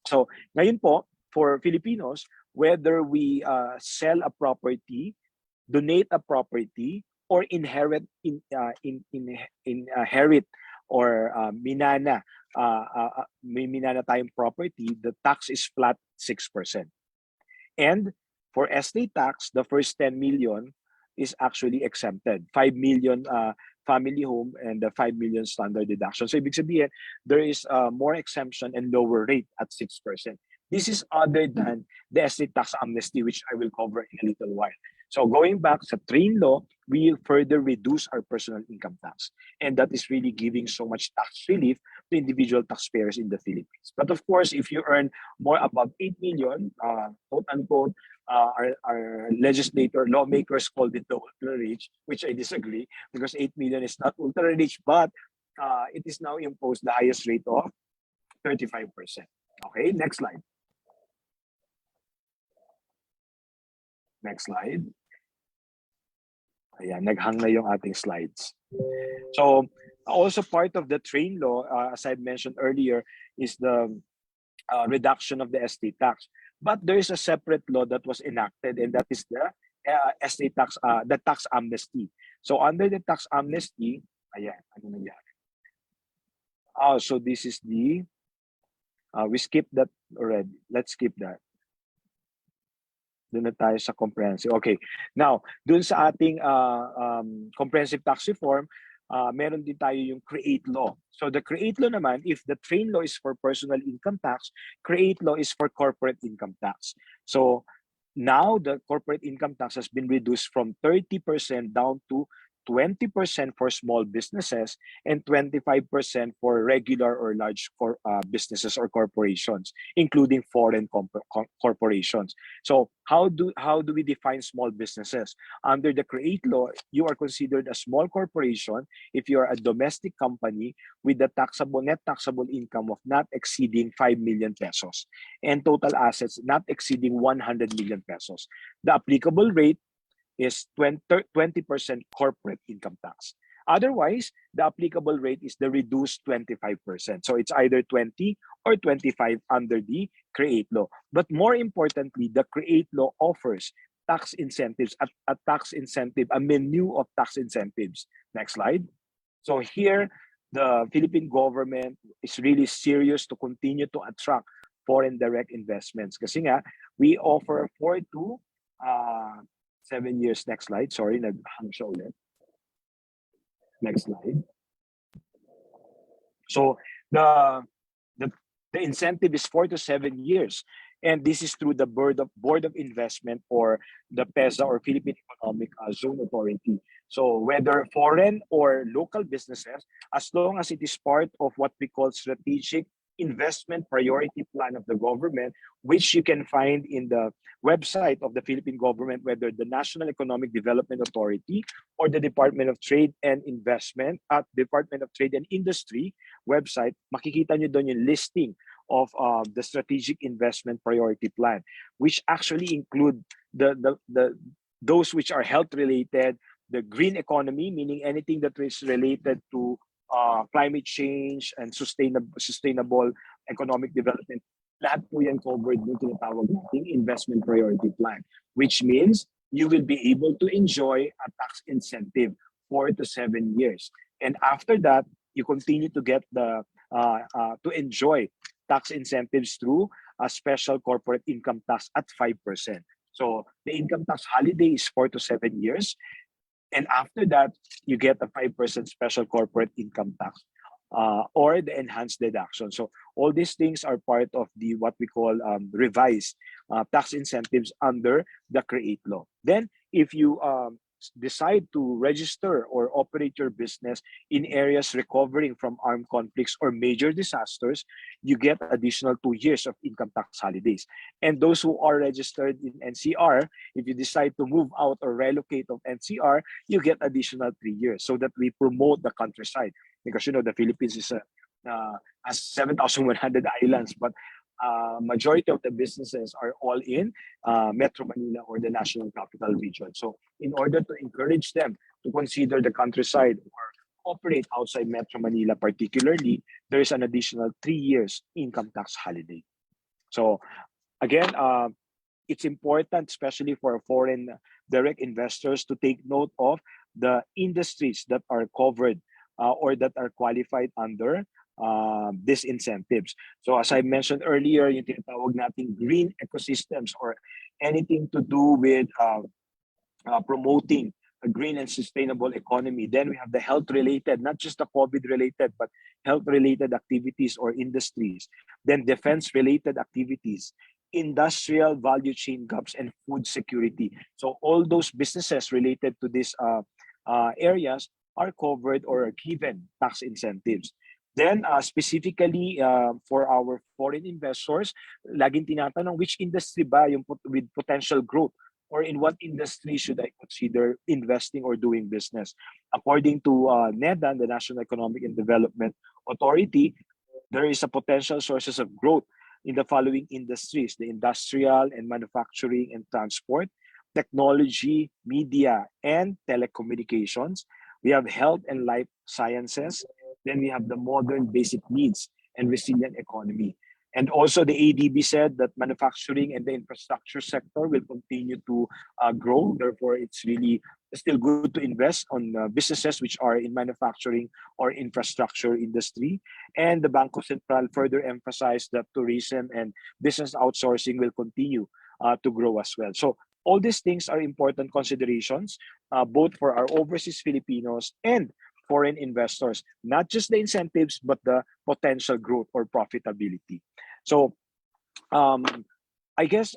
So ngayon po, for Filipinos, whether we sell a property, donate a property, or inherit or minana, may minana tayong property, the tax is flat 6%. And for estate tax, the first 10 million is actually exempted. 5 million family home and the 5 million standard deduction. So ibig sabihin, there is more exemption and lower rate at 6%. This is other than the estate tax amnesty, which I will cover in a little while. So going back sa train law, we further reduce our personal income tax. And that is really giving so much tax relief to individual taxpayers in the Philippines. But of course, if you earn more above 8 million, quote unquote, our lawmakers called it the ultra rich, which I disagree, because 8 million is not ultra rich, but it is now imposed the highest rate of 35%. Okay, next slide. Next slide. Ayan, naghang na yung ating slides. So, also part of the train law, as I mentioned earlier, is the reduction of the estate tax. But there is a separate law that was enacted, and that is the estate tax, the tax amnesty. So under the tax amnesty, ayan, ano nangyari? So this is the, we skipped that already. Let's skip that. Doon na tayo sa comprehensive. Okay. Now, doon sa ating comprehensive tax reform, meron din tayo yung create law. So the create law naman, if the train law is for personal income tax, create law is for corporate income tax. So now the corporate income tax has been reduced from 30% down to 20% for small businesses and 25% for regular or large businesses or corporations, including foreign corporations. So how do we define small businesses? Under the create law, you are considered a small corporation if you are a domestic company with the net taxable income of not exceeding 5 million pesos and total assets not exceeding 100 million pesos. The applicable rate is 20% corporate income tax. Otherwise, the applicable rate is the reduced 25%. So it's either 20 or 25 under the create law. But more importantly, the create law offers tax incentives, a menu of tax incentives. Next slide. So here, the Philippine government is really serious to continue to attract foreign direct investments. Kasi nga, we offer 4 to 7 years. Next slide. Sorry, naghang siya ulit. Next slide. So the incentive is 4 to 7 years. And this is through the Board of Investment or the PEZA or Philippine Economic Zone Authority. So whether foreign or local businesses, as long as it is part of what we call strategic investment priority plan of the government, which you can find in the website of the Philippine government, whether the National Economic Development Authority or the Department of Trade and Investment at Department of Trade and Industry website, makikita nyo doon yung listing of the strategic investment priority plan, which actually include those which are health related, the green economy, meaning anything that is related to climate change and sustainable economic development. Lahat po yan covered ng tinatawag nating investment priority plan, which means you will be able to enjoy a tax incentive 4 to 7 years. And after that, you continue to get to enjoy tax incentives through a special corporate income tax at 5%. So the income tax holiday is 4 to 7 years. And after that, you get a 5% special corporate income tax or the enhanced deduction. So all these things are part of the what we call revised tax incentives under the create law. Then if you decide to register or operate your business in areas recovering from armed conflicts or major disasters, you get additional 2 years of income tax holidays. And those who are registered in NCR, if you decide to move out or relocate of NCR, you get additional 3 years so that we promote the countryside. Because, you know, the Philippines is has 7,100 islands, but majority of the businesses are all in Metro Manila or the National Capital Region. So in order to encourage them to consider the countryside or operate outside Metro Manila particularly, there is an additional 3 years income tax holiday. So again, it's important, especially for foreign direct investors, to take note of the industries that are covered or that are qualified under these incentives. So as I mentioned earlier, yung tinatawag nating green ecosystems or anything to do with promoting a green and sustainable economy. Then we have the health-related, not just the COVID-related, but health-related activities or industries. Then defense-related activities, industrial value chain gaps, and food security. So all those businesses related to these areas are covered or are given tax incentives. Then specifically for our foreign investors, laging tinatanong which industry ba yung with potential growth, or in what industry should I consider investing or doing business? According to NEDA, the National Economic and Development Authority, there is a potential sources of growth in the following industries: the industrial and manufacturing and transport, technology, media, and telecommunications. We have health and life sciences. Then we have the modern basic needs and resilient economy. And also the ADB said that manufacturing and the infrastructure sector will continue to grow. Therefore, it's really still good to invest on businesses which are in manufacturing or infrastructure industry. And the Bangko Sentral further emphasized that tourism and business outsourcing will continue to grow as well. So all these things are important considerations, both for our overseas Filipinos and foreign investors, not just the incentives, but the potential growth or profitability. So um, I guess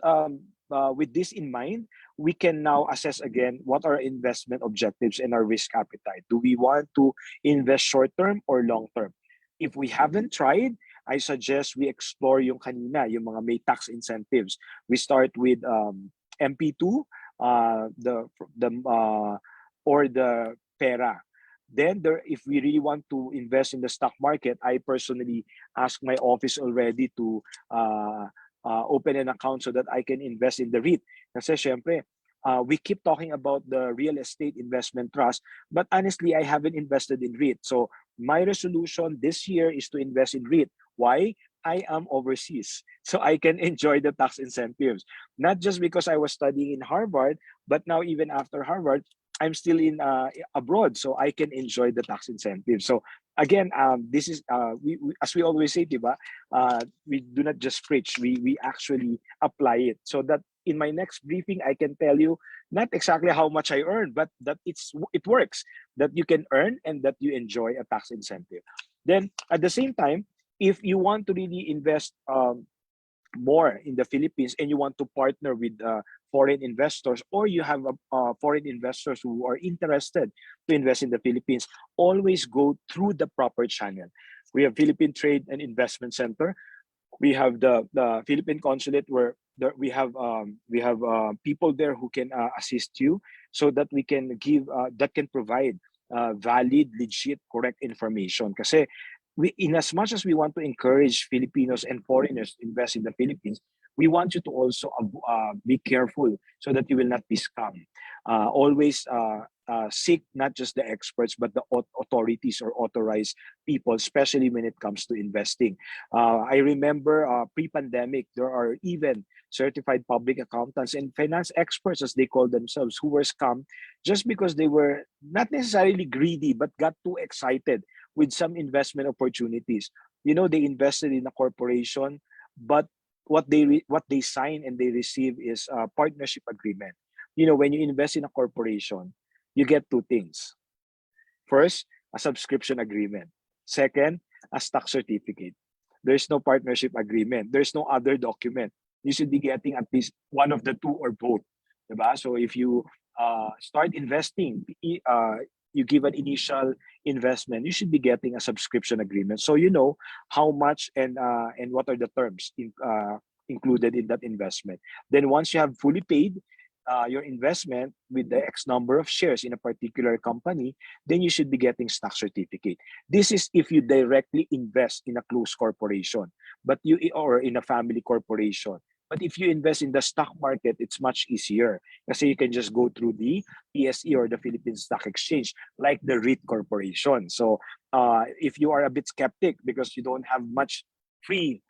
with this in mind, we can now assess again what our investment objectives and our risk appetite. Do we want to invest short term or long term? If we haven't tried, I suggest we explore yung kanina, yung mga may tax incentives. We start with MP2, or the PERA. Then there, if we really want to invest in the stock market, I personally ask my office already to open an account so that I can invest in the REIT. Kasi syempre, we keep talking about the real estate investment trust, but honestly, I haven't invested in REIT. So my resolution this year is to invest in REIT. Why? I am overseas, so I can enjoy the tax incentives. Not just because I was studying in Harvard, but now even after Harvard, I'm still in abroad, so I can enjoy the tax incentives. So again, this is we as we always say, diba? We do not just preach; we actually apply it. So that in my next briefing, I can tell you not exactly how much I earn, but that it works. That you can earn and that you enjoy a tax incentive. Then at the same time, if you want to really invest more in the Philippines and you want to partner with foreign investors, or you have foreign investors who are interested to invest in the Philippines, always go through the proper channel. We have Philippine Trade and Investment Center. We have the Philippine Consulate where we have people there who can assist you so that we can give that can provide valid, legit, correct information. Kasi we, in as much as we want to encourage Filipinos and foreigners to invest in the Philippines, we want you to also be careful so that you will not be scammed. Always seek not just the experts, but the authorities or authorized people, especially when it comes to investing. I remember pre-pandemic, there are even certified public accountants and finance experts, as they call themselves, who were scammed just because they were not necessarily greedy, but got too excited with some investment opportunities. You know, they invested in a corporation, but what they sign and they receive is a partnership agreement. You know, when you invest in a corporation, you get two things. First, a subscription agreement. Second, a stock certificate. There's no partnership agreement. There's no other document. You should be getting at least one of the two or both. Diba? So if you start investing, you give an initial investment, you should be getting a subscription agreement, so you know how much and what are the terms included in that investment. Then once you have fully paid your investment with the X number of shares in a particular company, then you should be getting stock certificate. This is if you directly invest in a closed corporation, but you or in a family corporation. But if you invest in the stock market, it's much easier. Kasi you can just go through the PSE or the Philippine Stock Exchange, like the REIT corporation. So if you are a bit skeptic because you don't have much free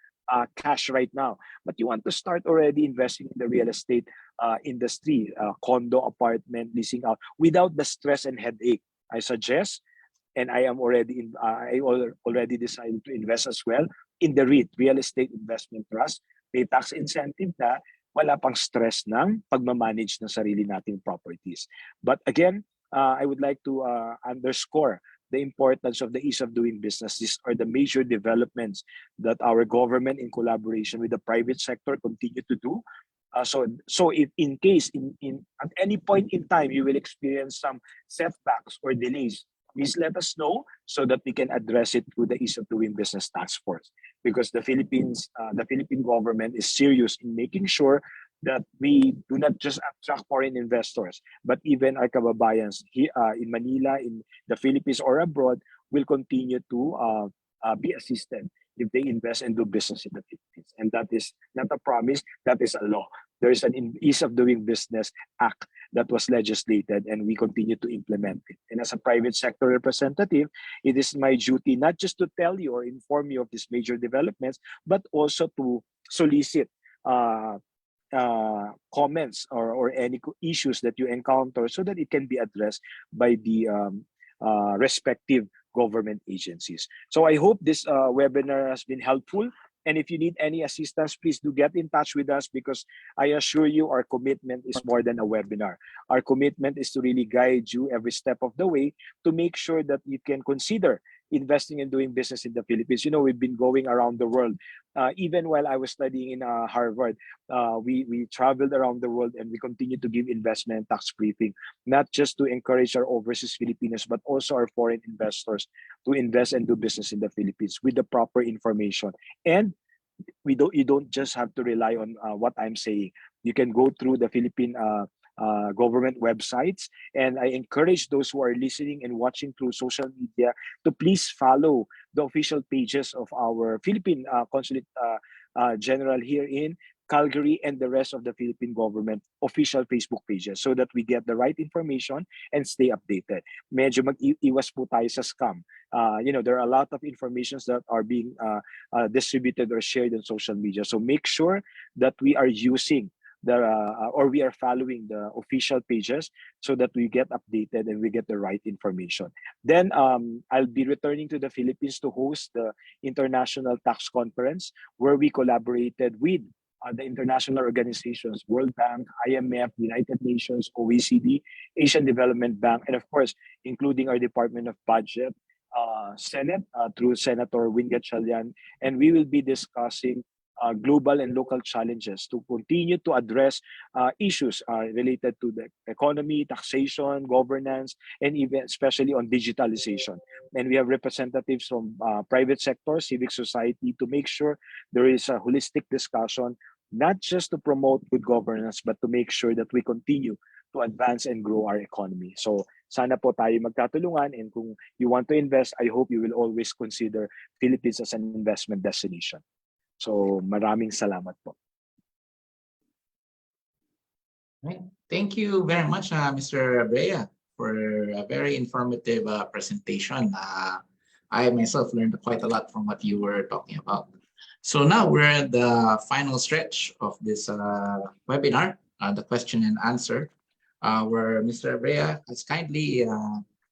cash right now, but you want to start already investing in the real estate industry, condo, apartment, leasing out, without the stress and headache, I suggest, and I am already already decided to invest as well in the REIT, Real Estate Investment Trust. May tax incentive na, wala pang stress ng pagmamanage ng sarili nating properties. But again, I would like to underscore the importance of the ease of doing business. These are the major developments that our government, in collaboration with the private sector, continue to do. So if in case at any point in time you will experience some setbacks or delays, please let us know so that we can address it through the Ease of Doing Business Task Force. Because the Philippine government is serious in making sure that we do not just attract foreign investors, but even our kababayans here in Manila, in the Philippines or abroad, will continue to be assisted if they invest and do business in the Philippines. And that is not a promise, that is a law. there is an Ease of Doing Business Act that was legislated, and we continue to implement it. And as a private sector representative, it is my duty not just to tell you or inform you of these major developments, but also to solicit uh, comments or any issues that you encounter so that it can be addressed by the respective government agencies. So I hope this webinar has been helpful. And if you need any assistance, please do get in touch with us, because I assure you our commitment is more than a webinar. Our commitment is to really guide you every step of the way to make sure that you can consider investing and doing business in the Philippines. You know, we've been going around the world. Even while I was studying in Harvard, we traveled around the world, and we continue to give investment and tax briefing, not just to encourage our overseas Filipinos, but also our foreign investors to invest and do business in the Philippines with the proper information. And you don't just have to rely on what I'm saying. You can go through the Philippine government websites, and I encourage those who are listening and watching through social media to please follow the official pages of our Philippine Consulate General here in Calgary and the rest of the Philippine government official Facebook pages, so that we get the right information and stay updated. Medyo mag-iwas po tayo sa scam. There are a lot of informations that are being distributed or shared on social media. So make sure that we are using or we are following the official pages, so that we get updated and we get the right information. Then I'll be returning to the Philippines to host the International Tax Conference, where we collaborated with the international organizations, World Bank, IMF, United Nations, OECD, Asian Development Bank, and of course, including our Department of Budget, Senate, through Senator Win Gatchalian, and we will be discussing global and local challenges to continue to address issues related to the economy, taxation, governance, and even especially on digitalization. And we have representatives from private sector, civic society, to make sure there is a holistic discussion, not just to promote good governance, but to make sure that we continue to advance and grow our economy. So sana po tayo magkatulungan, and kung you want to invest, I hope you will always consider Philippines as an investment destination. So maraming salamat po. Right. Thank you very much, Mr. Brea, for a very informative presentation. I myself learned quite a lot from what you were talking about. So now we're at the final stretch of this webinar, the question and answer, where Mr. Brea has kindly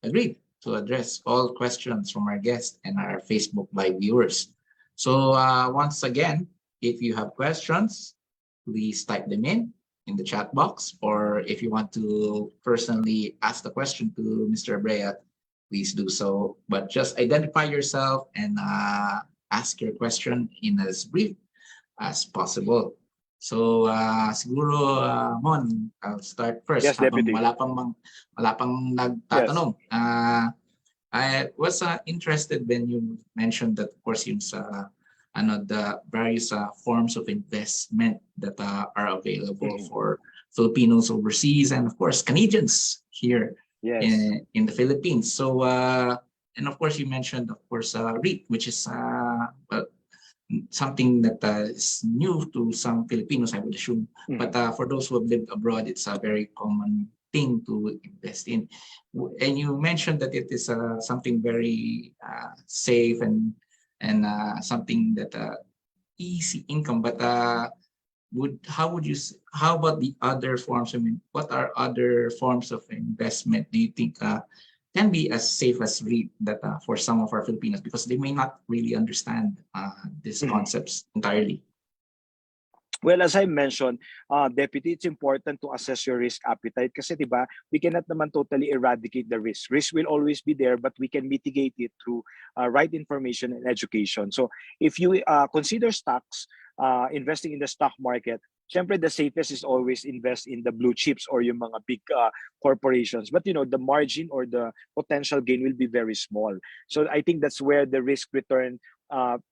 agreed to address all questions from our guests and our Facebook Live viewers. So once again, if you have questions, please type them in the chat box, or if you want to personally ask the question to Mr. Brea, please do so. But just identify yourself and ask your question in as brief as possible. So siguro, Mon, I'll start first. Yes, Deputy. Wala pang nagtatanong. Yes. I was interested when you mentioned that, of course, yung sa the various forms of investment that are available for Filipinos overseas, and of course Canadians here in the Philippines. So and of course you mentioned, of course, REIT, which is something that is new to some Filipinos, I would assume. But for those who have lived abroad, it's a very common thing to invest in. And you mentioned that it is something very safe and something that easy income. But how about the other forms? I mean, what are other forms of investment do you think can be as safe as REIT that for some of our Filipinos, because they may not really understand these concepts entirely? Well, as I mentioned, Deputy, it's important to assess your risk appetite, kasi diba, we cannot naman totally eradicate the risk. Risk will always be there, but we can mitigate it through right information and education. So if you consider stocks, investing in the stock market, syempre the safest is always invest in the blue chips or yung mga big corporations. But the margin or the potential gain will be very small. So I think that's where the risk return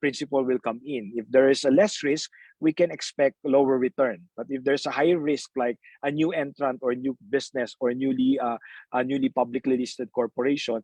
principal will come in. If there is a less risk, we can expect lower return. But if there's a higher risk, like a new entrant or new business or newly publicly listed corporation,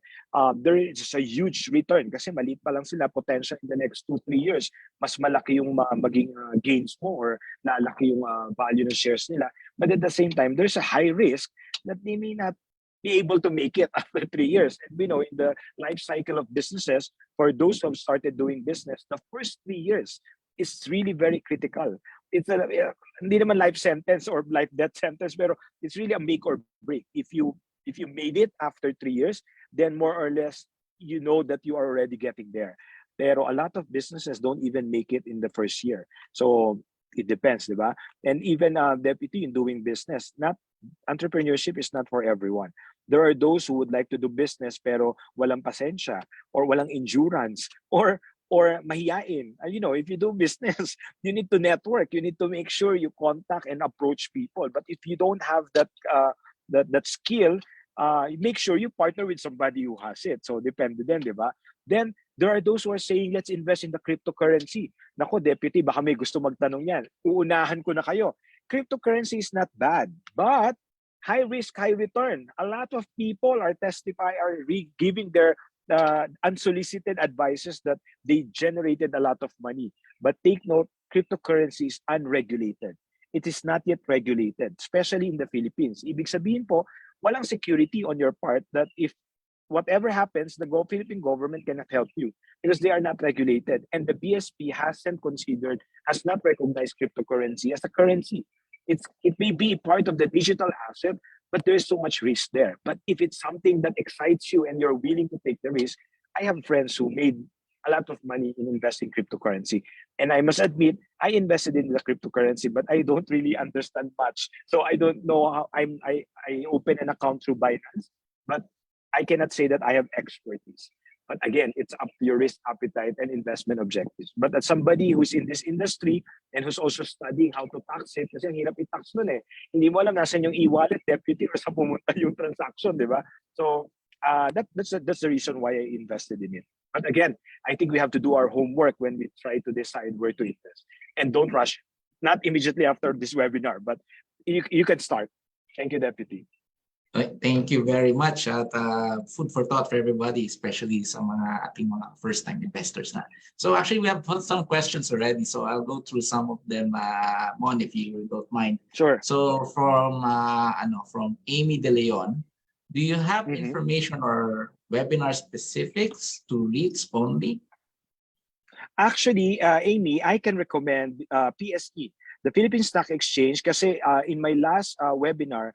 there is a huge return kasi maliit pa lang sila, potential in the next 2-3 years, mas malaki yung maging gains mo or lalaki yung value ng shares nila. But at the same time, there's a high risk that they may not be able to make it after 3 years. And we know in the life cycle of businesses, for those who have started doing business, the first 3 years is really very critical. It's hindi naman life sentence or life death sentence, pero it's really a make or break. If you made it after 3 years, then more or less you know that you are already getting there. Pero a lot of businesses don't even make it in the first year. So it depends, di ba? And even deputy in doing business, not entrepreneurship is not for everyone. There are those who would like to do business pero walang pasensya or walang endurance or mahiyain. If you do business, you need to network. You need to make sure you contact and approach people. But if you don't have that skill, make sure you partner with somebody who has it. So depende din, di ba? Then there are those who are saying, let's invest in the cryptocurrency. Nako, deputy, baka may gusto magtanong yan. Uunahan ko na kayo. Cryptocurrency is not bad, but high risk, high return. A lot of people are giving their unsolicited advices that they generated a lot of money. But take note, cryptocurrency is unregulated. It is not yet regulated, especially in the Philippines. Ibig sabihin po, walang security on your part that if whatever happens, the Philippine government cannot help you because they are not regulated. And the BSP has not recognized cryptocurrency as a currency. It may be part of the digital asset, but there's so much risk there. But if it's something that excites you and you're willing to take the risk, I have friends who made a lot of money in investing cryptocurrency. And I must admit, I invested in the cryptocurrency, but I don't really understand much. So I don't know how I open an account through Binance, but I cannot say that I have expertise. But again, it's up to your risk appetite and investment objectives. But as somebody who's in this industry and who's also studying how to tax it, kasi ang hirap i-tax nun eh. Hindi mo alam nasan yung e-wallet, deputy, or sa pumunta yung transaction, di ba? So that's the reason why I invested in it. But again, I think we have to do our homework when we try to decide where to invest. And don't rush. Not immediately after this webinar, but you can start. Thank you, deputy. Thank you very much at food for thought for everybody, especially sa ating mga first-time investors na. So actually, we have some questions already, so I'll go through some of them, Mon, if you don't mind. Sure. So from Amy De Leon, do you have information or webinar specifics to REITs only? Actually, Amy, I can recommend PSE, the Philippine Stock Exchange, kasi in my last webinar,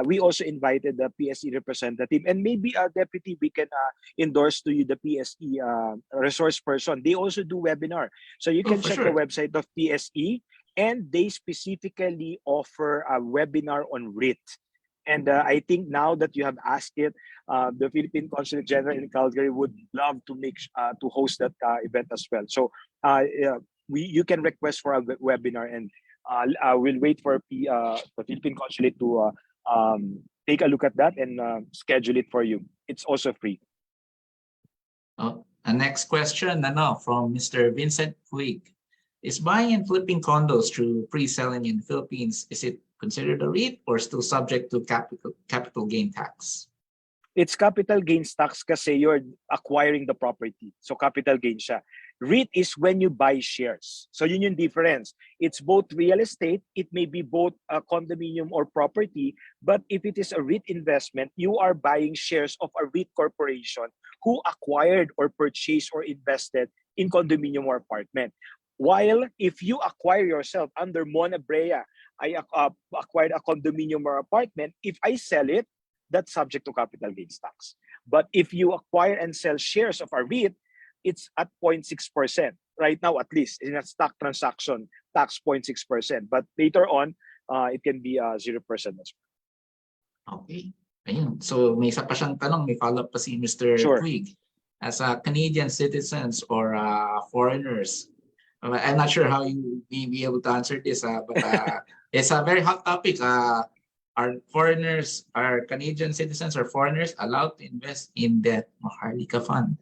we also invited the PSE representative, and maybe deputy, we can endorse to you the PSE resource person. They also do webinar, so you can check the website of PSE, and they specifically offer a webinar on REIT. And I think now that you have asked it, the Philippine Consulate General in Calgary would love to host that event as well. So you can request for a webinar, and we'll wait for the Philippine Consulate to take a look at that and schedule it for you. It's also free. A next question from Mr. Vincent Puig. Is buying and flipping condos through pre-selling in the Philippines, is it considered a REIT or still subject to capital gain tax? It's capital gains tax kasi you're acquiring the property. So capital gain siya. REIT is when you buy shares. So yun yung difference. It's both real estate. It may be both a condominium or property. But if it is a REIT investment, you are buying shares of a REIT corporation who acquired or purchased or invested in condominium or apartment. While if you acquire yourself under Mona Brea, I acquired a condominium or apartment, if I sell it, that's subject to capital gains tax. But if you acquire and sell shares of a REIT, it's at 0.6%. Right now, at least, in a stock transaction, tax 0.6%. But later on, it can be 0% as well. Okay. Ayun. So may isa pa siyang tanong, may follow-up pa si Mr. Puig. As Canadian citizens or foreigners, I'm not sure how you may be able to answer this, but it's a very hot topic. Are Canadian citizens or foreigners allowed to invest in the Maharlika Fund?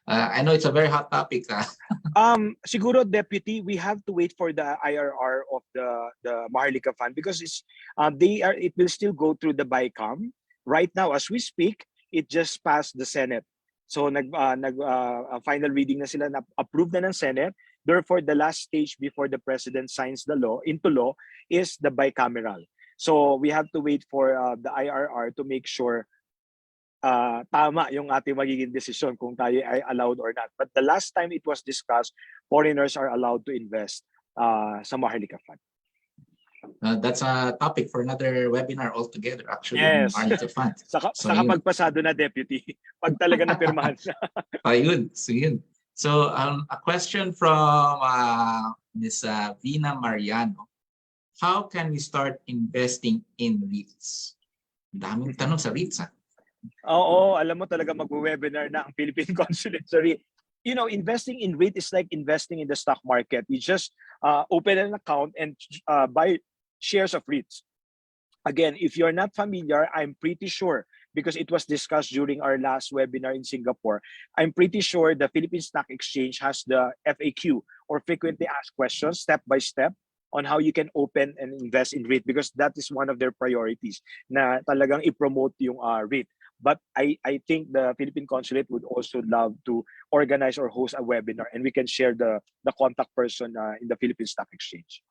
I know it's a very hot topic. Siguro, Deputy, we have to wait for the IRR of the Maharlika Fund because it will still go through the BICAM. Right now, as we speak, it just passed the Senate. So final reading na sila, na approved na ng Senate. Therefore, the last stage before the president signs the law into law is the bicameral. So we have to wait for the IRR to make sure tama yung ating magiging desisyon kung tayo ay allowed or not. But the last time it was discussed, foreigners are allowed to invest sa Maharlika Fund. That's a topic for another webinar altogether, actually, Yes. on Maharlika Fund. Saka pagpasado na, Deputy. Pag talaga napirmahan siya. Ayun, so yun. So a question from Ms. Vina Mariano. How can we start investing in REITs? Daming tanong sa REITs. Oo, alam mo talaga mag-webinar na ang Philippine Consulate sa REIT. You know, investing in REIT is like investing in the stock market. You just open an account and buy shares of REITs. Again, if you're not familiar, I'm pretty sure, because it was discussed during our last webinar in Singapore, I'm pretty sure the Philippine Stock Exchange has the FAQ, or frequently asked questions, step by step, on how you can open and invest in REIT, because that is one of their priorities, na talagang i-promote yung REIT. But I think the Philippine Consulate would also love to organize or host a webinar, and we can share the contact person in the Philippine Stock Exchange.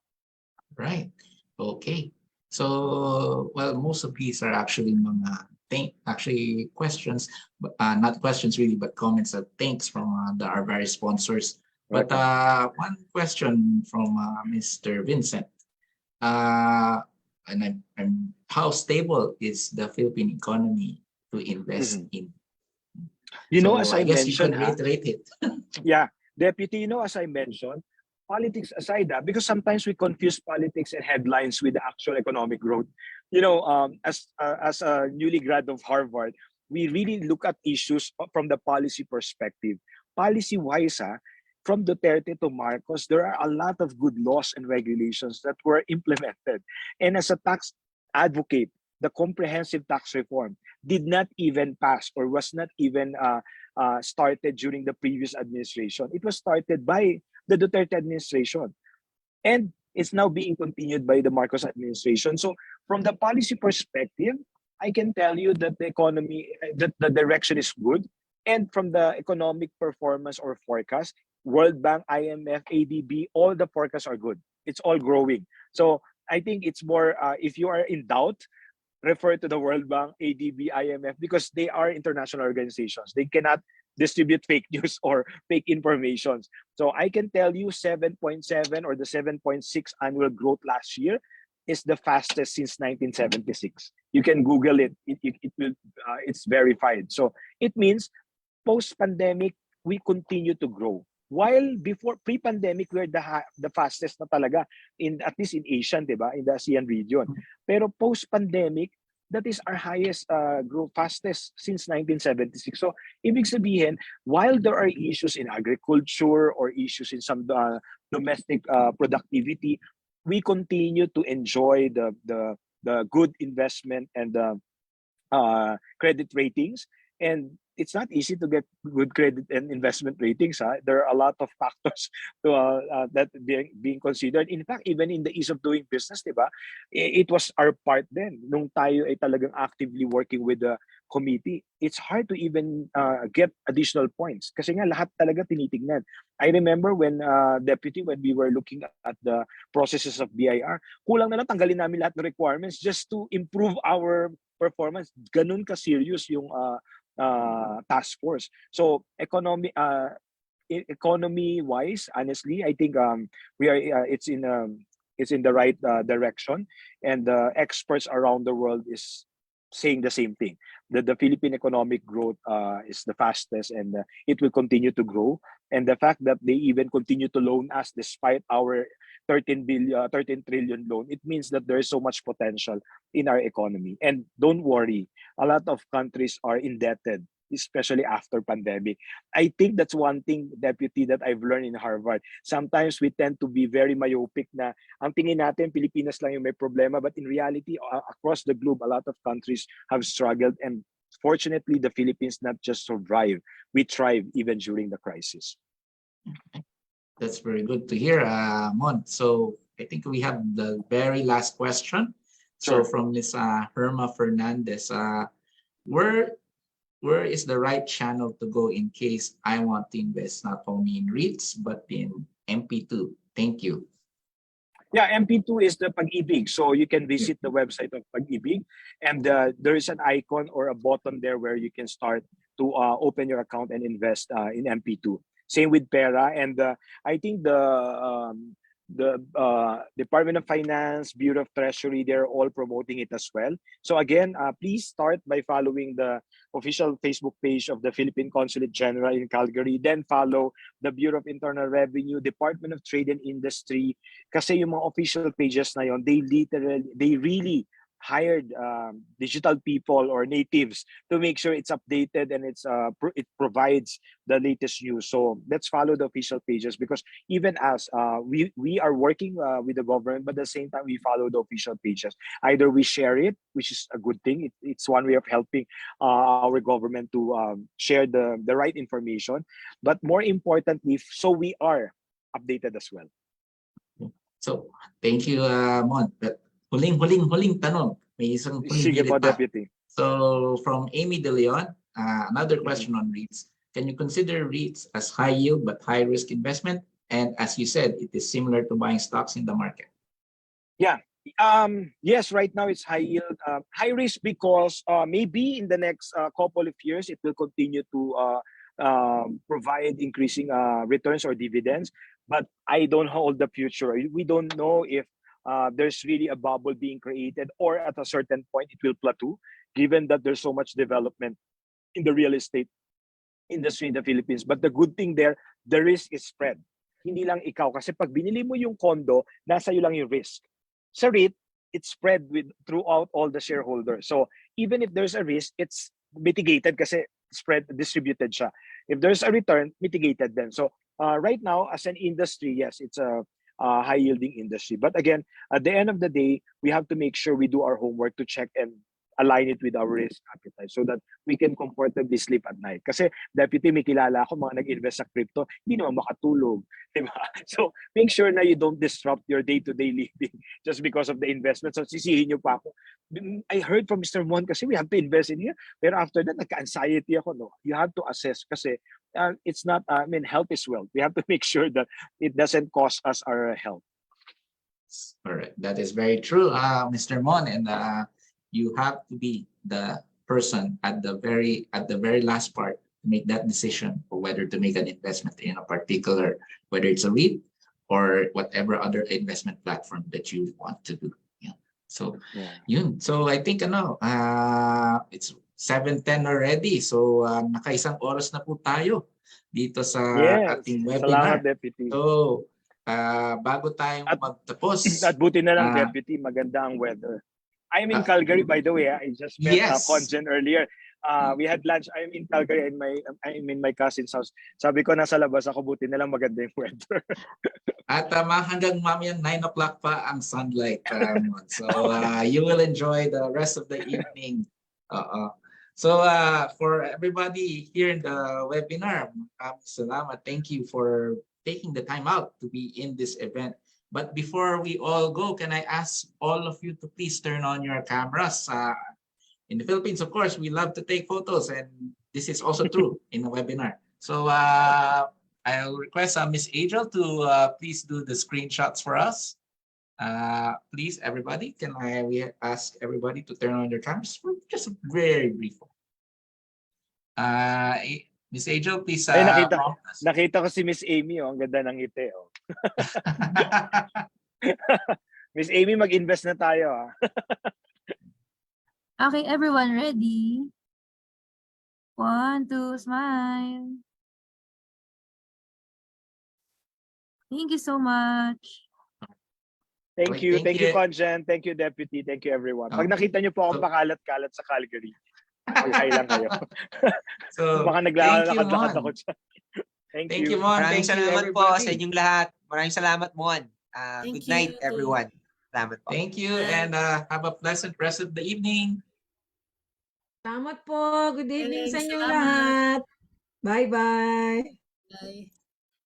Right. Okay. So, well, most of these are actually actually questions, not questions really, but comments and thanks from our various sponsors. But one question from Mr. Vincent. And I'm how stable is the Philippine economy to invest in? You know, So as I guess you mentioned, could reiterate it. yeah, Deputy, you know, as I mentioned, politics aside, because sometimes we confuse politics and headlines with the actual economic growth. You know, as a newly grad of Harvard, we really look at issues from the policy perspective. Policy-wise, from Duterte to Marcos, there are a lot of good laws and regulations that were implemented. And as a tax advocate, the comprehensive tax reform did not even pass, or was not even started during the previous administration. It was started by the Duterte administration, and it's now being continued by the Marcos administration. So from the policy perspective, I can tell you that the economy, that the direction is good. And from the economic performance or forecast, World Bank, IMF, ADB, all the forecasts are good. It's all growing. So I think it's more, if you are in doubt, refer to the World Bank, ADB, IMF, because they are international organizations. They cannot distribute fake news or fake information. So I can tell you 7.7 or the 7.6 annual growth last year is the fastest since 1976. You can Google it. It will, it's verified. So it means post-pandemic, we continue to grow. While before pre-pandemic, we're the fastest na talaga in, at least in Asia, diba? In the ASEAN region. Pero post-pandemic, that is our highest growth, fastest since 1976. So ibig sabihin, while there are issues in agriculture or issues in some domestic productivity, we continue to enjoy the good investment and the credit ratings. And it's not easy to get good credit and investment ratings. There are a lot of factors to, that being considered. In fact, even in the ease of doing business, diba, it was our part then. Nung tayo ay talagang actively working with the committee, it's hard to even get additional points. Kasi nga lahat talaga tinitingnan. I remember when, Deputy, when we were looking at the processes of BIR, kulang na lang tanggalin namin lahat ng requirements just to improve our performance. Ganun ka-serious yung task force. So economy wise, honestly, I think we are it's in the right direction, and the experts around the world is saying the same thing. The Philippine economic growth is the fastest, and it will continue to grow. And the fact that they even continue to loan us despite our 13 trillion loan, it means that there is so much potential in our economy. And don't worry, a lot of countries are indebted, especially after pandemic. I think that's one thing, Deputy, that I've learned in Harvard. Sometimes we tend to be very myopic na ang tingin natin Pilipinas lang yung may problema, but in reality, across the globe, a lot of countries have struggled, and fortunately, the Philippines not just survive, we thrive even during the crisis. That's very good to hear, Mon. So I think we have the very last question. So Sure. from Miss Herma Fernandez, where where is the right channel to go in case I want to invest not only in REITs but in MP2? Thank you. Yeah, MP2 is the Pag-ibig. So you can visit the website of Pag-ibig, and there is an icon or a button there where you can start to open your account and invest in MP2. Same with Pera, and I think the Department of Finance, Bureau of Treasury, they're all promoting it as well. So again, please start by following the official Facebook page of the Philippine Consulate General in Calgary. Then follow the Bureau of Internal Revenue, Department of Trade and Industry. Kasi yung mga official pages na yon, they really hired digital people or natives to make sure it's updated and it provides the latest news. So let's follow the official pages, because even as we are working with the government, but at the same time we follow the official pages. Either we share it, which is a good thing. It's one way of helping our government to share the right information, but more importantly, so we are updated as well. So thank you, Mon. Huling tanong. May isang huling Sige po, hilit pa. Deputy. So from Amy De Leon, another question on REITs. Can you consider REITs as high yield but high risk investment? And as you said, it is similar to buying stocks in the market. Yeah. Yes, right now it's high yield, high risk, because maybe in the next couple of years it will continue to provide increasing returns or dividends. But I don't hold the future. We don't know if there's really a bubble being created, or at a certain point it will plateau, given that there's so much development in the real estate industry in the Philippines. But the good thing there, the risk is spread. Hindi lang ikaw. Kasi pag binili mo yung condo, nasa iyo lang yung risk. Sa REIT, it's spread throughout all the shareholders. So even if there's a risk, it's mitigated kasi distributed siya. If there's a return, mitigated then. So right now, as an industry, yes, it's a high yielding industry. But again, at the end of the day, we have to make sure we do our homework to check and align it with our risk appetite so that we can comfortably sleep at night. Kasi, Deputy, may kilala ako mga nag-invest sa crypto, hindi naman makatulog. Diba? So, make sure na you don't disrupt your day-to-day living just because of the investment. So, sisihin nyo pa ako. I heard from Mr. Mon kasi we have to invest in here. Pero after that, nagka-anxiety ako. No? You have to assess kasi it's not, health is wealth. We have to make sure that it doesn't cost us our health. All right, that is very true, Mr. Mon, and you have to be the person at the very last part to make that decision for whether to make an investment in a particular, whether it's a REIT or whatever other investment platform that you want to do. Yeah. So, yun. So I think it's 7:10 already. So nakaisang oras na po tayo dito sa ating webinar. Salamat, Deputy. So bago tayo magtapos. At buti na lang, Deputy, maganda ang weather. I'm in Calgary, by the way. I just met Conjen earlier. We had lunch. I'm in Calgary, and I'm in my cousin's house. Sabi ko, nasa labas ako, buti na lang maganda yung weather. At hanggang mamaya 9 o'clock pa ang sunlight. So you will enjoy the rest of the evening. So for everybody here in the webinar, salamat. Thank you for taking the time out to be in this event. But before we all go, can I ask all of you to please turn on your cameras? In the Philippines, of course, we love to take photos, and this is also true in a webinar. So I'll request Miss Angel to please do the screenshots for us. Please, everybody, we ask everybody to turn on their cameras for just a very brief one. Miss Angel, please. Nakita ko si Miss Amy, ang ganda ng ngiti. Miss Amy, mag-invest na tayo. Okay, everyone ready? 1, 2, smile. Thank you so much. Thank you, Conjen. Thank you, Deputy. Thank you, everyone. Pag nakita niyo po akong pakalat-kalat sa Calgary, mag-hi lang kayo. So, baka naglalakad-lakad ako dyan. Thank you. Mon. Maraming salamat po sa inyong lahat. Maraming salamat, Mon. Thank Good night, you. everyone. Salamat po. Thank you, and have a pleasant rest of the evening. Salamat po. Good evening sa Thanks, inyong salamat. lahat. Bye-bye. Bye.